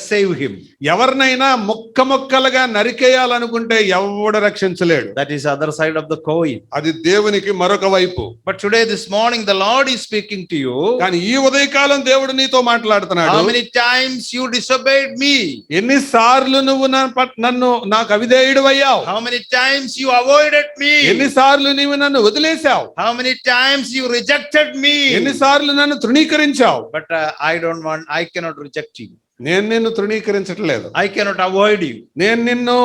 save him. ఎవరినైనా ముక్క ముక్కలుగా నరికేయాలనుకుంటే ఎవడు రక్షించలేడు. That is other side of the coin. అది దేవునికి మరొక వైపు. But today, this morning, the Lord is speaking to you. కానీ ఈ ఉదయకాలం దేవుడు నీతో మాట్లాడుతున్నాడు. How many times you disobeyed me? ఎన్నిసార్లు నువ్వు నన్ను నాకు అవిధేయుడివయ్యావు? How many times you avoided me? ఎన్నిసార్లు నీవు నన్ను వదిలేశావు? How many times you rejected me? ఎన్నిసార్లు నన్ను తృణీకరించావు? But I cannot reject you. నేను నిన్ను తృణీకరించట్లేదు. I cannot avoid you. నేను నిన్ను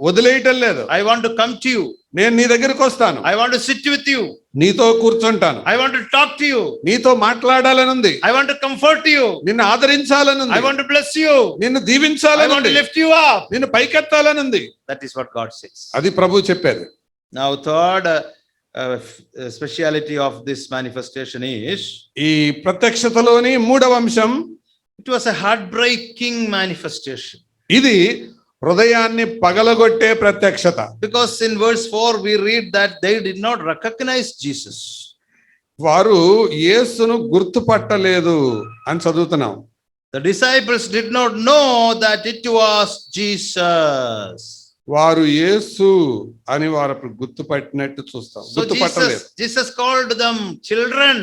వదిలేయటం లేదు. I want to come to you. నేను నీ దగ్గరికి వస్తాను. I want to sit with you. నీతో కూర్చుంటాను. I want to talk to you. నీతో మాట్లాడాలనుంది. I want to comfort you. నిన్ను ఆదరించాలనుంది. I want to bless you. నిన్ను I want to దీవించాలనుంది. lift you up. నిన్ను పైకెత్తాలనుంది. That is what God says. అది ప్రభు చెప్పేది. Now, third speciality of this manifestation is, ఈ ప్రత్యక్షతలోని మూడవ అంశం, it was a heartbreaking manifestation. ఇది హృదయాన్ని పగలగొట్టే ప్రత్యక్షత. Because in verse 4 we read that they did not recognize Jesus. వారు యేసును గుర్తుపట్టలేదు అని చదువుతున్నాం. The disciples did not know that it was Jesus. వారు యేసు అని వారు అప్పుడు గుర్తుపట్టినట్టు చూస్తాం. So గుర్తుపట్టలేదు. Jesus called them children.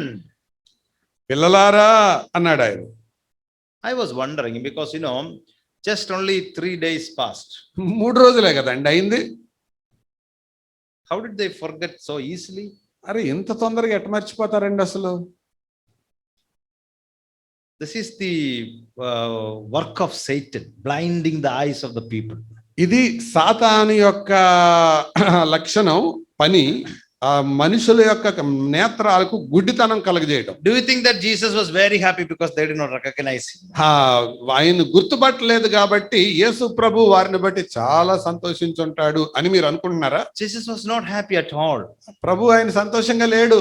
పిల్లలారా అన్నాడు ఆయన. I was wondering because just only 3 days passed. 3 రోజులే కదండి అయింది. How did they forget so easily? అరే ఇంత తొందరగా ఎట్ట మర్చిపోతారండి అసలు? This is the work of Satan, blinding the eyes of the people. ఇది సాతాను యొక్క లక్షణం, పని. ఆ మనుషుల యొక్క నేత్రాలకు గుడ్డితనం కలగజేయటం. Do you think that Jesus was very happy because they did not recognize him? ఆయన గుర్తుపట్టలేదు కాబట్టి యేసు ప్రభు వారిని బట్టి చాలా సంతోషించుంటాడు అని మీరు అనుకుంటున్నారా? Jesus was not happy at all. ప్రభు ఆయన సంతోషంగా లేడు.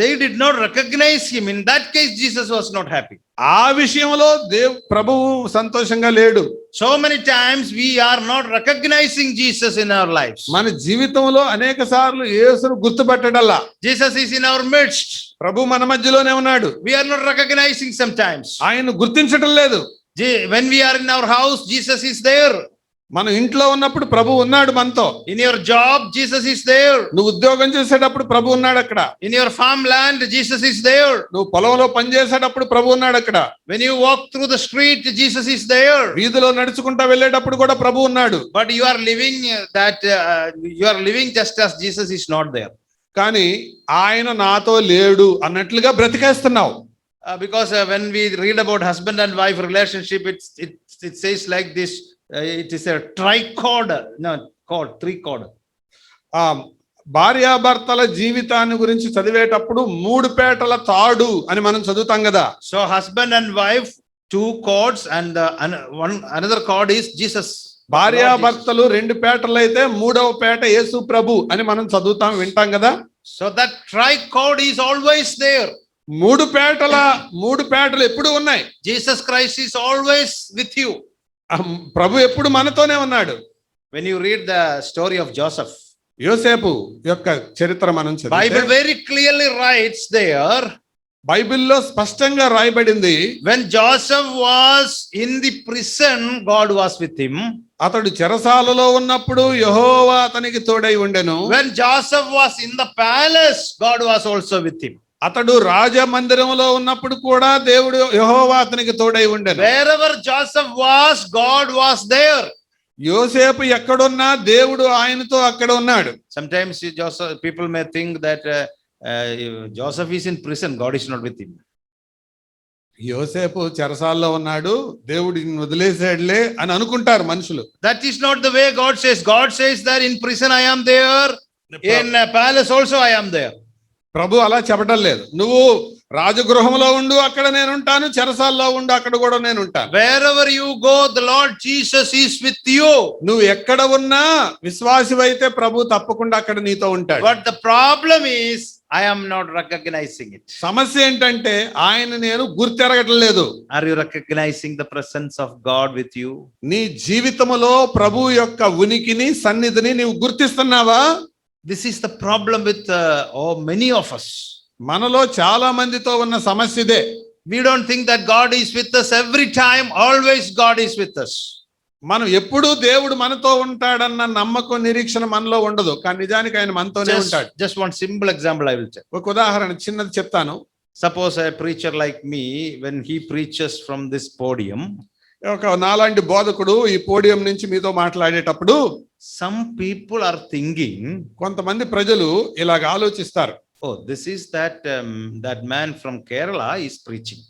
They did not recognize him. In that case, Jesus was not happy. ఆ విషయంలో ప్రభువు సంతోషంగా లేడు. So many times we are not recognizing Jesus in our lives. మన జీవితంలో అనేక సార్లు యేసును గుర్తుపట్టడల్లా. Jesus is in our midst. ప్రభు మన మధ్యలోనే ఉన్నాడు. We are not recognizing sometimes. ఆయన గుర్తించడం లేదు. When we are in our house, Jesus is there. మనం ఇంట్లో ఉన్నప్పుడు ప్రభు ఉన్నాడు మనతో. In your job, Jesus is there. నువ్వు ఉద్యోగం చేసేటప్పుడు ప్రభు ఉన్నాడు అక్కడ. In your farmland, Jesus is there. నువ్వు పొలంలో పని చేసేటప్పుడు ప్రభు ఉన్నాడు అక్కడ. When you walk through the street, Jesus is there. వీధిలో నడుచుకుంటా వెళ్ళేటప్పుడు కూడా ప్రభు ఉన్నాడు. But you are living just as Jesus is not there. కానీ ఆయన నాతో లేడు అన్నట్లుగా బ్రతికేస్తున్నావు. Because when we read about husband and wife relationship, it says like this. It is a trichord, three-chord. భార్యాభర్తల జీవితాన్ని గురించి చదివేటప్పుడు 3 పేటల తాడు అని మనం చదువుతాం కదా. So husband and wife, 2 cords, and another cord is Jesus. భార్యాభర్తలు 2 పేటలు అయితే 3వ పేట యేసు ప్రభు అని మనం చదువుతాం, వింటాం కదా. So that trichord is always there. 3 పేటలు ఎప్పుడు ఉన్నాయి. Jesus Christ is always with you. ప్రభు ఎప్పుడు మనతోనే ఉన్నాడు. When you read the story of Joseph, యోసేపు యొక్క చరిత్ర మనం చదివితే Bible very clearly writes there బైబిల్లో స్పష్టంగా రాయబడింది, when Joseph was in the prison, God was with him. అతడు చెరసాలలో ఉన్నప్పుడు యెహోవా అతనికి తోడై ఉండెను. When Joseph was in the palace, God was also with him. అతడు రాజమందిరంలో ఉన్నప్పుడు కూడా దేవుడు యెహోవా అతనికి తోడై ఉండెను. Wherever Joseph was, God was there. యోసేపు ఎక్కడున్నా దేవుడు ఆయనతో అక్కడ ఉన్నాడు. Sometimes Joseph, people may think that Joseph is in prison, God is not with him. యోసేపు చెరసాల్లో ఉన్నాడు, దేవుడు నిన్ను వదిలేసాడులే అని అనుకుంటారు మనుషులు. That is not the way God says. God says that in prison I am there, in palace also I am there. ప్రభు అలా చెప్పడం లేదు. నువ్వు రాజగృహంలో ఉండు, అక్కడ నేను ఉంటాను, చెరసాల్లో ఉండు, అక్కడ కూడా నేను ఉంటాను. Wherever you go, the Lord Jesus is with you. నువ్వు ఎక్కడ ఉన్నా విశ్వాసివైతే ప్రభు తప్పకుండా అక్కడ నీతో ఉంటాడు. But the problem is I am not recognizing it. సమస్య ఏంటంటే ఆయన నేను గుర్తెరగటం లేదు. Are you recognizing the presence of God with you? నీ జీవితంలో ప్రభు యొక్క ఉనికిని, సన్నిధిని నీవు గుర్తిస్తున్నావా? This is the problem with many of us. మనలో చాలా మందితో ఉన్న సమస్య ఇదే. We don't think that God is with us every time. Always God is with us. మనం ఎప్పుడూ దేవుడు మనతో ఉంటాడన్న నమ్మకం, నిరీక్షణ మనలో ఉండదు, కానీ నిజానికి ఆయన మనతోనే ఉంటాడు. Just one simple example I will tell. ఒక ఉదాహరణ చిన్నది చెప్తాను. Suppose a preacher like me, when he preaches from this podium, ఒక నాలాంటి బోధకుడు ఈ పోడియం నుంచి మీతో మాట్లాడేటప్పుడు some people are thinking, కొంతమంది ప్రజలు ఇలాగ ఆలోచిస్తారు, oh, this is that man from Kerala is preaching.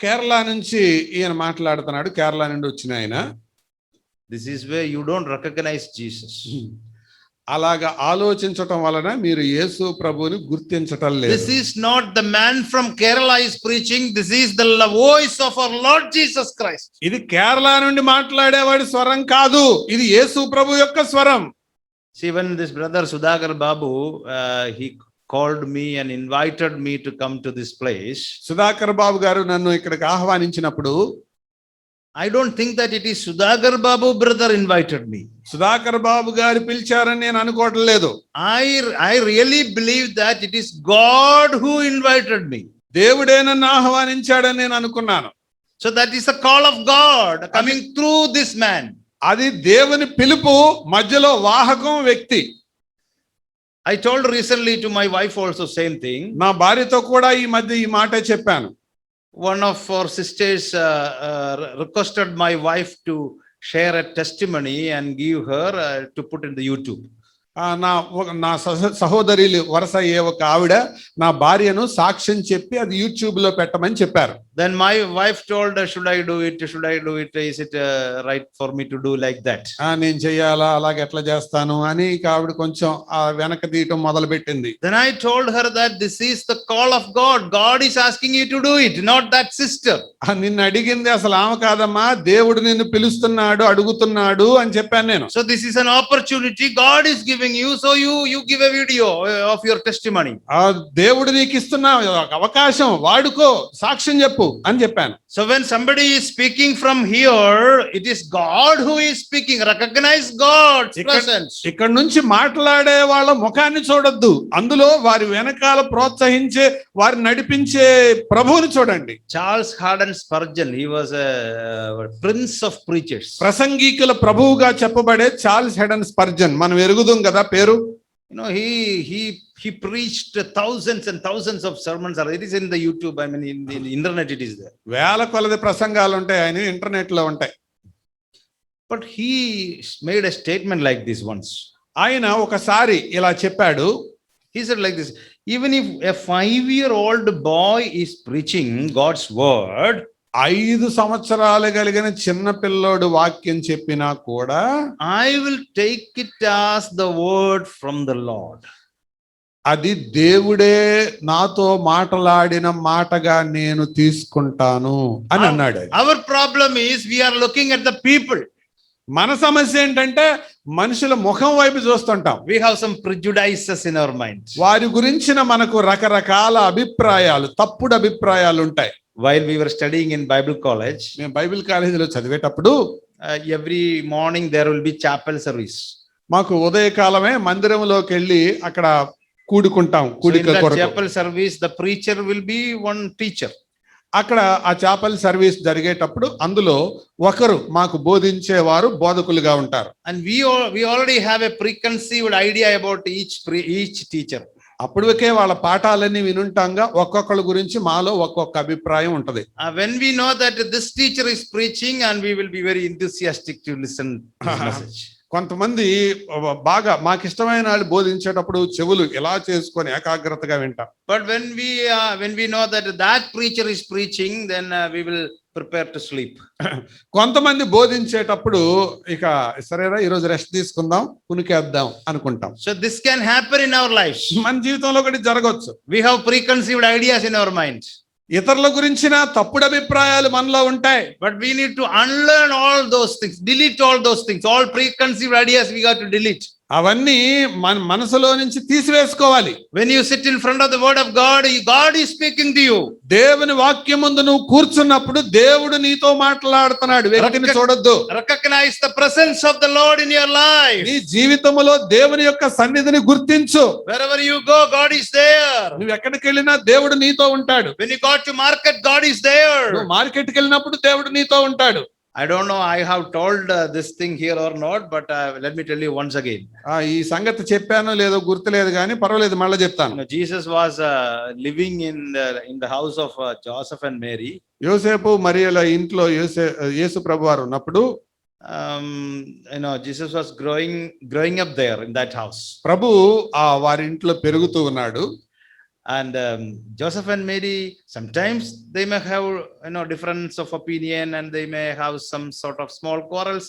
Kerala నుంచి ఈయన మాట్లాడుతున్నాడు, కేరళ నుండి వచ్చిన ఆయన. This is where you don't recognize Jesus. అలాగా ఆలోచించటం వలన మీరు యేసు ప్రభువుని గుర్తించటం లేదు. This is not the man from Kerala is preaching. This is the voice of our Lord Jesus Christ. ఇది కేరళ నుండి మాట్లాడేవాడి స్వరం కాదు, ఇది యేసు ప్రభు యొక్క స్వరం. See, when this brother Sudhakar Babu, he called me and invited me to come to this place. Sudhakar బాబు గారు నన్ను ఇక్కడికి ఆహ్వానించినప్పుడు, I don't think that it is Sudhakar Babu brother invited me. Sudhakar బాబు గారు పిలిచారని నేను అనుకోవటం లేదు. I really believe that it is God who invited me. దేవుడే నన్ను ఆహ్వానించాడని నేను అనుకున్నాను. So that is the call of God coming through this man. అది దేవుని పిలుపు, మధ్యలో వాహకం వ్యక్తి. I told recently to my wife also same thing. నా భార్యతో కూడా ఈ మధ్య ఈ మాటే చెప్పాను. One of our sisters requested my wife to share a testimony and give her to put in the YouTube. నా సహోదరులు వరుస ఏ ఒక ఆవిడ నా భార్యను సాక్ష్యం చెప్పి అది యూట్యూబ్ లో పెట్టమని చెప్పారు. Then my wife told, should I do it? Is it right for me to do like that? నేను చెయ్యాలా, అలాగే ఎట్లా చేస్తాను అని ఆవిడ కొంచెం వెనక తీయటం మొదలు పెట్టింది. Then I told her that this is the call of God. God is asking you to do it, not that sister. నిన్ను అడిగింది అసలు ఆమె కాదమ్మా, దేవుడు నిన్ను పిలుస్తున్నాడు, అడుగుతున్నాడు అని చెప్పాను నేను. So this is an opportunity God is giving you, so you give a video of your testimony. దేవుడు నీకు ఇస్తున్న అవకాశం, వాడుకో, సాక్ష్యం చెప్పు అని చెప్పాను. So when somebody is speaking from here, it is God who is speaking. Recognize God's presence. ఇక్కడ నుంచి మాట్లాడే వాళ్ళ ముఖాన్ని చూడొద్దు, అందులో వారి వెనకాల ప్రోత్సహించే, వారిని నడిపించే ప్రభువుని చూడండి. Charles Haddon Spurgeon, he was a prince of preachers. ప్రసంగికుల ప్రభువుగా చెప్పబడే చార్ల్స్ హెడన్ స్పర్జన్, మనం ఎరుగుదాం కదా పేరు. You know, he preached thousands and thousands of sermons. It is in the YouTube. I mean, in the internet it is there. వేల కొలది ప్రసంగాలు ఉంటాయి, ఆయన internet లో ఉంటాయి. But he made a statement like this once. ఆయన ఒకసారి ఇలా చెప్పాడు. He said like this: even if a 5-year-old boy is preaching God's word, 5 సంవత్సరాలు కలిగిన చిన్న పిల్లోడు వాక్యం చెప్పినా కూడా, I will take it as the word from the Lord. అది దేవుడే నాతో మాట్లాడిన మాటగా నేను తీసుకుంటాను అని అన్నాడు. Our problem is we are looking at the people. మన సమస్య ఏంటంటే మనుషుల ముఖం వైపు చూస్తుంటాం. We have some prejudices in our minds. వారి గురించిన మనకు రకరకాల అభిప్రాయాలు, తప్పుడు అభిప్రాయాలు ఉంటాయి. While we were studying in Bible college, మేము బైబిల్ కాలేజీలో చదివేటప్పుడు every morning there will be chapel service. మాకు ఉదయకాలమే మందిరంలోకి వెళ్ళి అక్కడ కూడుకుంటాం So in కూడిక that కొరకు. chapel service, the preacher will be one teacher. అక్కడ ఆ చాపల్ సర్వీస్ జరిగేటప్పుడు అందులో ఒకరు మాకు బోధించేవారు బోధకులుగా ఉంటారు. And we already have a preconceived idea about each teacher. అప్పటికే వాళ్ళ పాఠాలన్నీ వినుంటాంగా ఒక్కొక్కళ్ళ గురించి మాలో ఒక్కొక్క అభిప్రాయం ఉంటది. When we know that this teacher is preaching, and we will be very enthusiastic to listen to his message. కొంతమంది బాగా మాకు ఇష్టమైన వాళ్ళు బోధించేటప్పుడు చెవులు ఎలా చేసుకొని ఏకాగ్రతగా వింటాం. But when we know that preacher is preaching, then we will prepare to sleep. కొంతమంది బోధించేటప్పుడు ఇక సరేరా ఈరోజు రెస్ట్ తీసుకుందాం కునికేద్దాం అనుకుంటాం. So this can happen in our lives. మన జీవితంలో ఒకటి జరగవచ్చు. We have preconceived ideas in our mind. ఇతరుల గురించిన తప్పుడు అభిప్రాయాలు మనలో ఉంటాయి. But we need to unlearn all those things, delete all those things, all preconceived ideas we got to delete. అవన్నీ మన మనసులో నుంచి తీసివేసుకోవాలి. When you sit in front of the word of God, God is speaking to you. దేవుని వాక్యం ముందు నువ్వు కూర్చున్నప్పుడు దేవుడు నీతో మాట్లాడుతున్నాడు. వ్యక్తిని చూడొద్దు. Recognize the presence of the Lord in your life. నీ జీవితంలో దేవుని యొక్క సన్నిధిని గుర్తించు. Wherever you go, God is there. నువ్వు ఎక్కడికి వెళ్ళినా దేవుడు నీతో ఉంటాడు. When you go to market, God is there. నువ్వు మార్కెట్కి వెళ్ళినప్పుడు దేవుడు నీతో ఉంటాడు. I don't know I have told this thing here or not, but let me tell you once again. ఈ సంగతి చెప్పానో లేదో గుర్తులేదు కానీ పర్వాలేదు మళ్ళీ చెప్తాను. Jesus was living in the house of Joseph and Mary. యోసేపు మరియల ఇంట్లో యేసు ప్రభువారు ఉన్నప్పుడు Jesus was growing up there in that house. ప్రభు వారి ఇంట్లో పెరుగుతూ ఉన్నాడు. And Joseph and Mary, sometimes they may have difference of opinion, and they may have some sort of small quarrels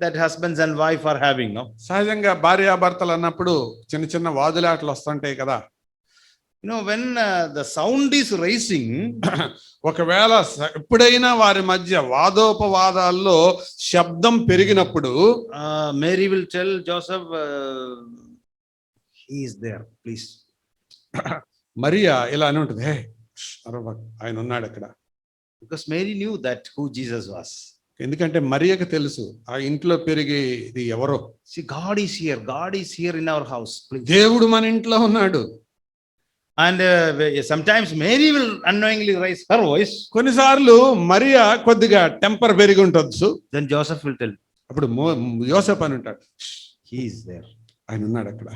that husbands and wife are having. No, సహజంగా భార్యాభర్తలు అన్నప్పుడు చిన్న చిన్న వాదులాటలు వస్తుంటాయి కదా. When the sound is rising, ఒకవేళ ఎప్పుడైనా వారి మధ్య వాదోపవాదాల్లో శబ్దం పెరిగినప్పుడు Mary will tell Joseph, he is there, please. Mariya ఇలా అని ఉంటుంది, హే ఆయన ఉన్నాడు అక్కడ. Because Mary knew that who Jesus was. ఎందుకంటే మరియకు తెలుసు ఆ ఇంట్లో పెరిగేది ఎవరో. See, God is here in our house, please. దేవుడు మన ఇంట్లో ఉన్నాడు. And sometimes Mary will unknowingly raise her voice. కొన్నిసార్లు మరియా కొద్దిగా టెంపర్ పెరిగి ఉండొచ్చు. Then Joseph will tell, అప్పుడు యోసేపు అని ఉంటాడు, he is there. ఆయన ఉన్నాడు అక్కడ,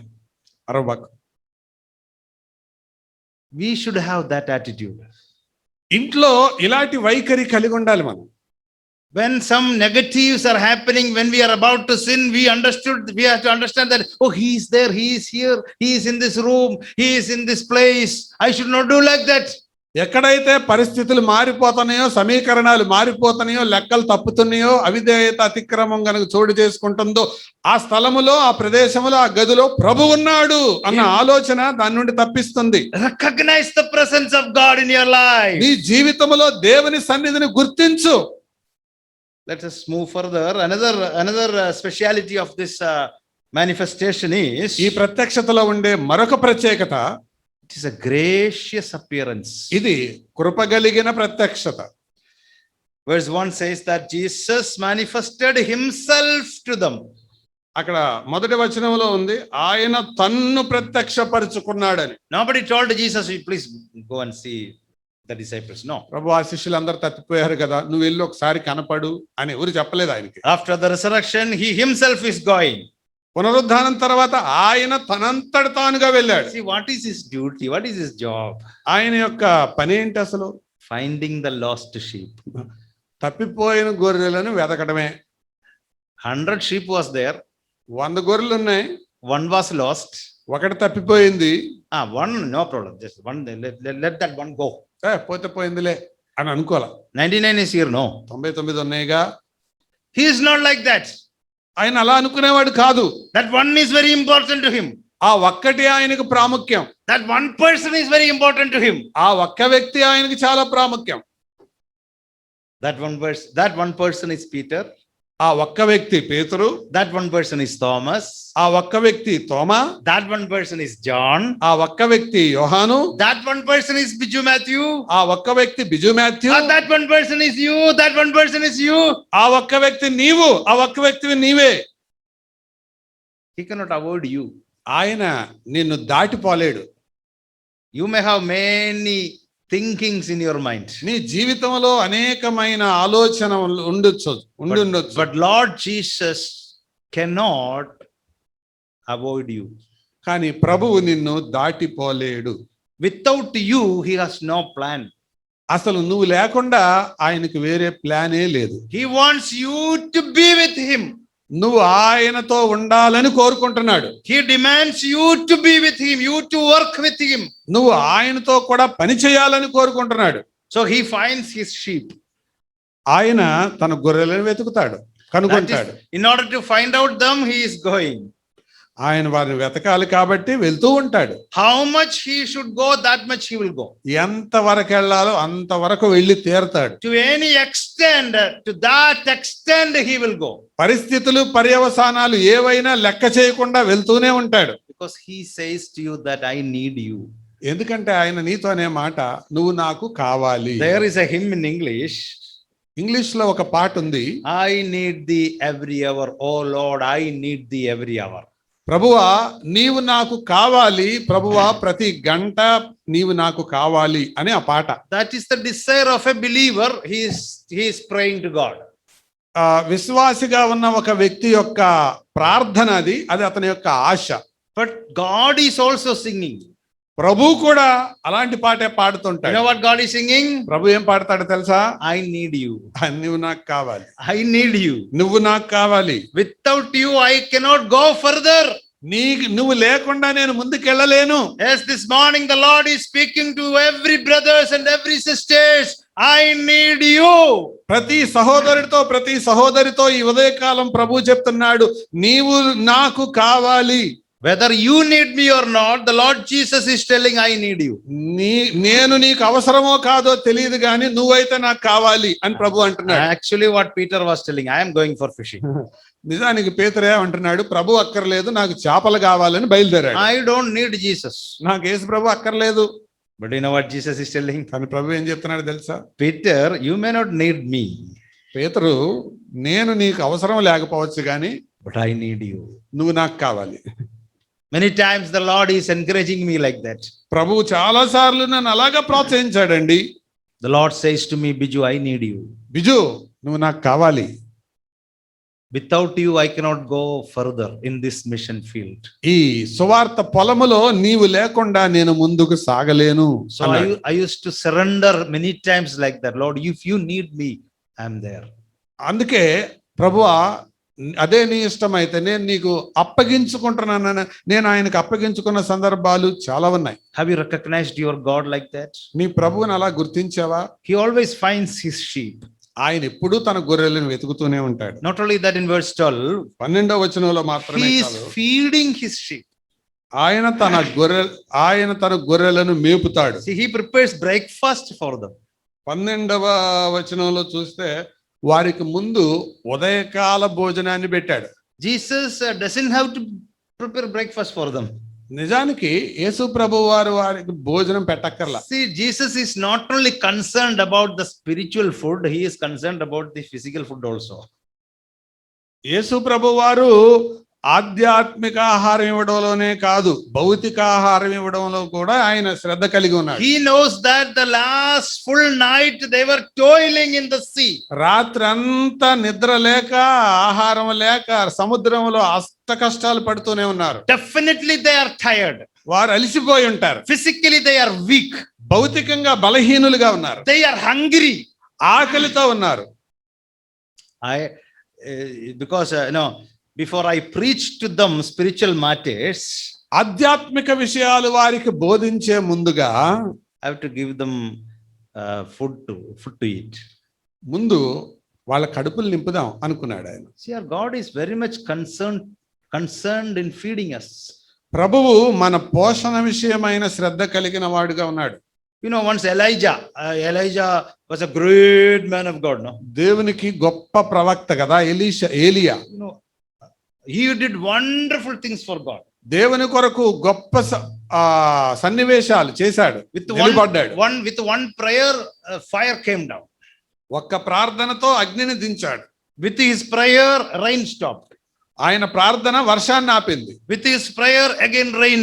అరవబాకు. We should have that attitude. ఇంట్లో ఇలాంటి వైఖరి కలిగి ఉండాలి మనం. When some negatives are happening, when we are about to sin, we have to understand that, oh, he is there, he is here, he is in this room, he is in this place. I should not do like that. ఎక్కడైతే పరిస్థితులు మారిపోతున్నాయో, సమీకరణాలు మారిపోతున్నాయో, లెక్కలు తప్పుతున్నాయో, అవిధేయత అతిక్రమం గనుక చోటు చేసుకుంటుందో ఆ స్థలములో, ఆ ప్రదేశంలో, ఆ గదిలో ప్రభు ఉన్నాడు అన్న ఆలోచన దాని నుండి తప్పిస్తుంది. Recognize the presence of God in your life. నీ జీవితంలో దేవుని సన్నిధిని గుర్తించు. Let us move further. Another speciality of this manifestation is, ఈ ప్రత్యక్షతలో ఉండే మరొక ప్రత్యేకత, it is a gracious appearance. ఇది కృపగలిగిన ప్రత్యక్షత. Verse 1 says that Jesus manifested himself to them. అక్కడ మొదటి వచనంలో ఉంది, ఆయన తన్ను ప్రత్యక్షపరుచుకున్నాడని. Nobody told Jesus, please go and see the disciples. No. ప్రభు ఆ శిష్యులందరూ తప్పిపోయారు కదా, నువ్వు వెళ్ళి ఒకసారి కనపడు అని ఎవరు చెప్పలేదు ఆయనకి. After the resurrection, he himself is going. పునరుద్ధానం తర్వాత ఆయన తనంతట తానుగా వెళ్ళాడు. See, what is his duty? What is his job? ఆయన యొక్క పని ఏంటి అసలు? Finding the lost sheep. తప్పిపోయిన గొర్రెలను వెతకడమే. 100 sheep was there. 100 గొర్రెలు ఉన్నాయి. One was lost. ఒకటి తప్పిపోయింది. One, no problem. Just one. Let that one go. పోతే పోయిందిలే అని అనుకోలే. 99 is here. No. 99 ఉన్నాయిగా. He is not like that. ఆయన అలా అనుకునేవాడు కాదు. That one is very important to him. ఆ ఒక్కటి ఆయనకు ప్రాముఖ్యం. That one person is very important to him. ఆ ఒక్క వ్యక్తి ఆయనకు చాలా ప్రాముఖ్యం. That one person is Peter. ఆ ఒక్క వ్యక్తి పేతురు. That one person is Thomas. ఆ ఒక్క వ్యక్తి తోమా. That one person is John. ఆ ఒక్క వ్యక్తి యోహాను. That one person is Biju Matthew. ఆ ఒక్క వ్యక్తి Biju Matthew. That one person is you. That one person is you. ఆ ఒక్క వ్యక్తి నీవు, ఆ ఒక్క వ్యక్తివి నీవే. He cannot avoid you. ఆయన నిన్ను దాటిపోలేడు. You may have many thinkings in your mind. నీ జీవితంలో అనేకమైన ఆలోచనలు ఉండొచ్చు. But Lord Jesus cannot avoid you. కానీ ప్రభువు నిన్ను దాటిపోలేడు. Without you, he has no plan. అసలు నువ్వు లేకుండా ఆయనకు వేరే ప్లానే లేదు. He wants you to be with him. నువ్వు ఆయనతో ఉండాలని కోరుకుంటున్నాడు. He demands you to be with him, you to work with him. నువ్వు ఆయనతో కూడా పని చేయాలని కోరుకుంటున్నాడు. So he finds his sheep. ఆయన తన గొర్రెలను వెతుకుతాడు, కనుగొంటాడు. In order to find out them, he is going. ఆయన వారిని వెతకాలి కాబట్టి వెళ్తూ ఉంటాడు. How much he should go, that much he will go. ఎంత వరకు వెళ్ళాలో అంత వరకు వెళ్ళి తీరతాడు. To any extent, to that extent he will go. పరిస్థితులు పర్యవసానాలు ఏవైనా లెక్క చేయకుండా వెళ్తూనే ఉంటాడు. Because he says to you that I need you. ఎందుకంటే ఆయన నీతో అనే మాట, నువ్వు నాకు కావాలి. There is a hymn in English. English లో ఒక పాట ఉంది. I need thee every hour. Oh Lord, I need thee every hour. ప్రభువా నీవు నాకు కావాలి, ప్రభువా ప్రతి గంట నీవు నాకు కావాలి అని ఆ పాట. That is the desire of a believer. He is praying to God. విశ్వాసిగా ఉన్న ఒక వ్యక్తి యొక్క ప్రార్థన అది అతని యొక్క ఆశ. But God is also singing. ప్రభు కూడా అలాంటి పాటే పాడుతుంటాడు. You know what God is singing? ప్రభు ఏం పాడతాడో తెలుసా? I need you. నువ్వు నాకు కావాలి. I need you. నువ్వు నాకు కావాలి. Without you I cannot go further. నువ్వు లేకుండా నేను ముందుకెళ్ళలేను. Yes, this morning the Lord is speaking to every brothers and every sisters. I need you. ప్రతి సహోదరితో ఈ ఉదయకాలం ప్రభు చెప్తున్నాడు, నీవు నాకు కావాలి. Whether you need me or not, the Lord Jesus is telling I need you. నేను నీకు అవసరమో కాదో తెలియదు కానీ నువ్వైతే నాకు కావాలి అని ప్రభు అంటున్నాడు. Actually what Peter was telling, I am going for fishing. నిజానికి పేతురు ఏమంటున్నాడు, ప్రభు అక్కర్లేదు, నాకు చేపలు కావాలని బయలుదేరాడు. I don't need Jesus. నాకు యేసు ప్రభు అక్కర్లేదు. But you know what Jesus is telling? కానీ ప్రభు ఏం చెప్తున్నాడు తెలుసా? Peter, you may not need me. పేతురు, నేను నీకు అవసరం లేకపోవచ్చు కానీ but I need you. నువ్వు నాకు కావాలి. Many times the Lord is encouraging me like that. ప్రభువు చాలా సార్లు నన్ను అలాగా ప్రోత్సహించాడండి. The Lord says to me, Biju, I need you. Biju, నువ్వు నాకు కావాలి. Without you I cannot go further in this mission field. ఈ సువార్త పొలములో నీవు లేకుండా నేను ముందుకు సాగలేను. So I used to surrender many times like that. Lord, if you need me, I am there. అందుకే ప్రభువా, అదే నీ ఇష్టమైతే నేను నీకు అప్పగించుకుంటున్నాను. నేను ఆయనకు అప్పగించుకున్న సందర్భాలు చాలా ఉన్నాయి. Have you recognized your God like that? నీ ప్రభువుని అలా గుర్తించావా? He always finds his sheep. ఆయన ఎప్పుడూ తన గొర్రెలను వెతుకుతూనే ఉంటాడు. Not only that, in verse 12, 12వ వచనంలో మాత్రమే he is కాదు, feeding his sheep. ఆయన తన గొర్రెలను మేపుతాడు. See, he prepares breakfast for them. 12వ వచనంలో చూస్తే వారికి ముందు ఉదయకాల భోజనాన్ని పెట్టాడు. Jesus doesn't have to prepare breakfast for them. నిజానికి యేసు ప్రభు వారికి భోజనం పెట్టక్కర్లా. See, Jesus is not only concerned about the spiritual food, he is concerned about the physical food also. యేసు ప్రభు వారు ఆధ్యాత్మిక ఆహారం ఇవ్వడంలోనే కాదు, భౌతిక ఆహారం ఇవ్వడంలో కూడా ఆయన శ్రద్ధ కలిగి ఉన్నాడు. He knows that the last full night they were toiling in the sea. రాత్రంతా నిద్ర లేక, ఆహారం లేక సముద్రంలో అష్ట కష్టాలు పడుతూనే ఉన్నారు. Definitely they are tired. వారు అలసిపోయి ఉంటారు. Physically they are weak. భౌతికంగా బలహీనులుగా ఉన్నారు. They are hungry. ఆకలితో ఉన్నారు. Because before I preach to them spiritual matters, ఆధ్యాత్మిక విషయాలు వారికి బోధించే ముందుగా I have to give them food to eat. ముందు వాళ్ళ కడుపులు నింపుదాం అనుకున్నాడు ఆయన. See, our God is very much concerned in feeding us. ప్రభువు మన పోషణ విషయమైన శ్రద్ధ కలిగిన వాడుగా ఉన్నాడు. Once Elijah was a great man of God, no? దేవునికి గొప్ప ప్రవక్త కదా ఏలియా. He did wonderful things for God. దేవుని కొరకు గొప్ప సన్నివేశాలు చేశాడు. With one prayer, fire came down. ఒక్క ప్రార్థనతో అగ్నిని దించాడు. With his prayer, rain stopped. ఆయన ప్రార్థన వర్షాన్ని ఆపింది. With his prayer, again rain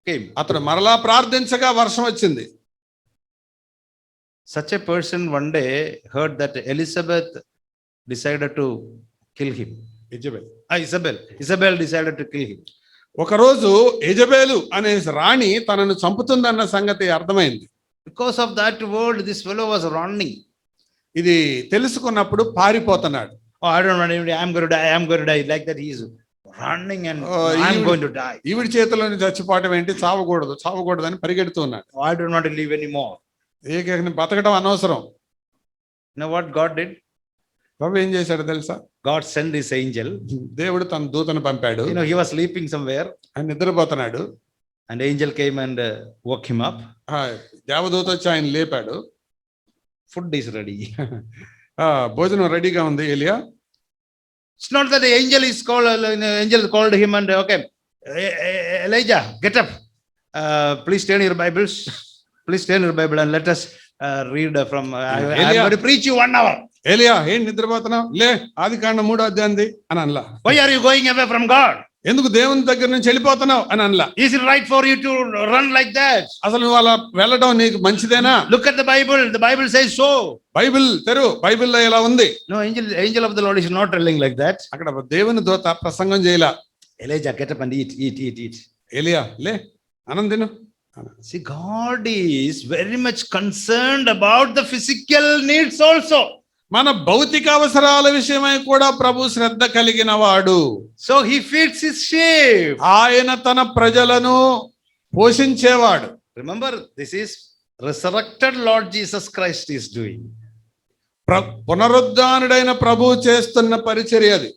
came. అతడు మరలా ప్రార్థించగా వర్షం వచ్చింది. Such a person one day heard that Elizabeth decided to kill him. Isabel decided to kill him. ఒకరోజు యెజబెలు అనే రాణి తనను చంపుతుందన్న సంగతి అర్థమైంది. Because of that word, this fellow was running. ఇది తెలుసుకున్నప్పుడు పారిపోతున్నాడు. Oh, I don't want to die. I'm going to die. Like that, he is running and I'm going to die. ఈవిడి చేతిలోని చచ్చిపోవటం ఏంటి, చావకూడదు అని పరిగెడుతూ ఉన్నాడు. Oh, I don't want to live anymore. బతకడం అనవసరం. Now what God did? ప్రభు ఏం చేశాడు తెలుసా? God sent his angel. దేవుడు తన దూతను పంపాడు. He was sleeping somewhere. ఆయన నిద్రపోతున్నాడు. And angel came and woke him up. దేవదూత వచ్చి ఆయన లేపాడు. Food is ready. భోజనం రెడీగా ఉంది ఎలియా. It's not that the angel called him and okay, Elijah, get up. Please turn your Bibles. Please turn your Bible and let us read from. I'm going to preach you 1 hour. ఎలియా ఏం నిద్రపోతున్నావు, లే ఆదికాండం 3వ అధ్యాయం అని అనలా. Why are you going away from God? ఎందుకు దేవుని దగ్గర నుంచి వెళ్ళిపోతున్నావు అని అనలా. Is it right for you to run like that? అసలు నువ్వు అలా వెళ్ళడం నీకు మంచిదేనా? Look at the Bible. The Bible says so. Bible తెరు, బైబిల్లో ఇలా ఉంది. No, angel of the Lord is not telling like that. అక్కడ దేవుని దూత ప్రసంగం చేయలా. Elijah, get up and eat. ఎలియా లే అన్నం తిను. See, God is very much concerned about the physical needs also. మన భౌతిక అవసరాల విషయమై కూడా ప్రభు శ్రద్ధ కలిగిన వాడు. So he feeds his sheep. ఆయన తన ప్రజలను పోషించేవాడు. Remember, this is resurrected Lord Jesus Christ is doing. పునరుద్ధానుడైన ప్రభు చేస్తున్న పరిచర్య అది.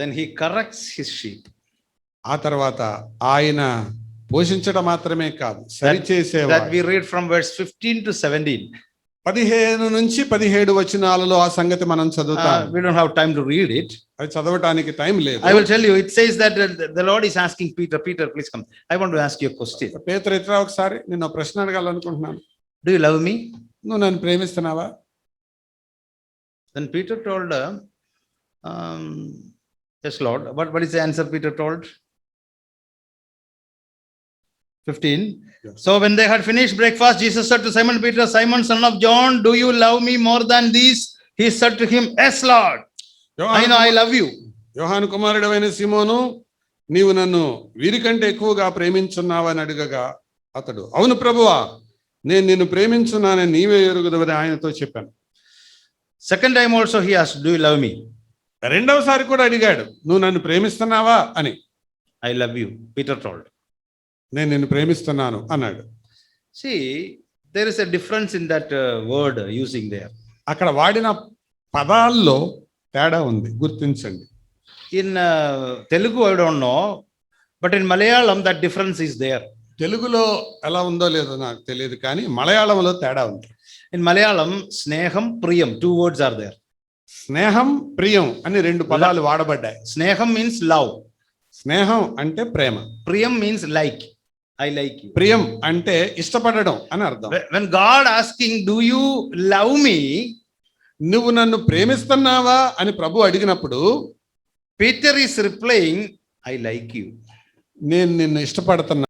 Then he corrects his sheep. ఆ తర్వాత ఆయన పోషించడం మాత్రమే కాదు, సరిచేసేవాడు. That we read from verse 15 to 17. 15 నుంచి 17 వచనాలలో ఆ సంగతి మనం చదువుతాం. We don't have time to read it. అది చదవటానికి టైం లేదు. I will tell you, it says that the Lord is asking Peter, please come. I want to ask you a question. పేతురు ఇట్లా ఒకసారి నిన్న ప్రశ్న అడగాలనుకుంటున్నాను. Do you love me? నువ్వు నన్ను ప్రేమిస్తున్నావా? Then Peter told, yes Lord. What is the answer Peter told? 15. Yes. So when they had finished breakfast, Jesus said to Simon Peter, Simon, son of John, do you love me more than these? He said to him, yes Lord, I know I love you. యోహాను కుమారుడైన సీమోను, నీవు నన్ను వీరికంటే ఎక్కువగా ప్రేమించున్నావని అడగగా అతడు, అవును ప్రభువా, నేను నిన్ను ప్రేమించున్నానని నీవే ఎరుగుదువని ఆయనతో చెప్పాను. Second time also he asked, do you love me? రెండవసారి కూడా అడిగాడు, నువ్వు నన్ను ప్రేమిస్తున్నావా అని. I love you, Peter told. నేను నిన్ను ప్రేమిస్తున్నాను అన్నాడు. See, there is a difference in that word using there. అక్కడ వాడిన పదాల్లో తేడా ఉంది, గుర్తించండి. In Telugu, I don't know, but in Malayalam, that difference is there. తెలుగులో ఎలా ఉందో లేదో నాకు తెలియదు, కానీ మలయాళంలో తేడా ఉంది. In Malayalam, Sneham, Priyam, 2 words are there. స్నేహం, ప్రియం అని 2 పదాలు వాడబడ్డాయి. Sneham means love. స్నేహం అంటే ప్రేమ. Priyam means like. I like you. ప్రియం అంటే ఇష్టపడడం అని అర్థం. When God asking, do you love me? నువ్వు నన్ను ప్రేమిస్తున్నావా అని ప్రభు అడిగినప్పుడు Peter is replying, I like you. నేను నిన్ను ఇష్టపడుతున్నా.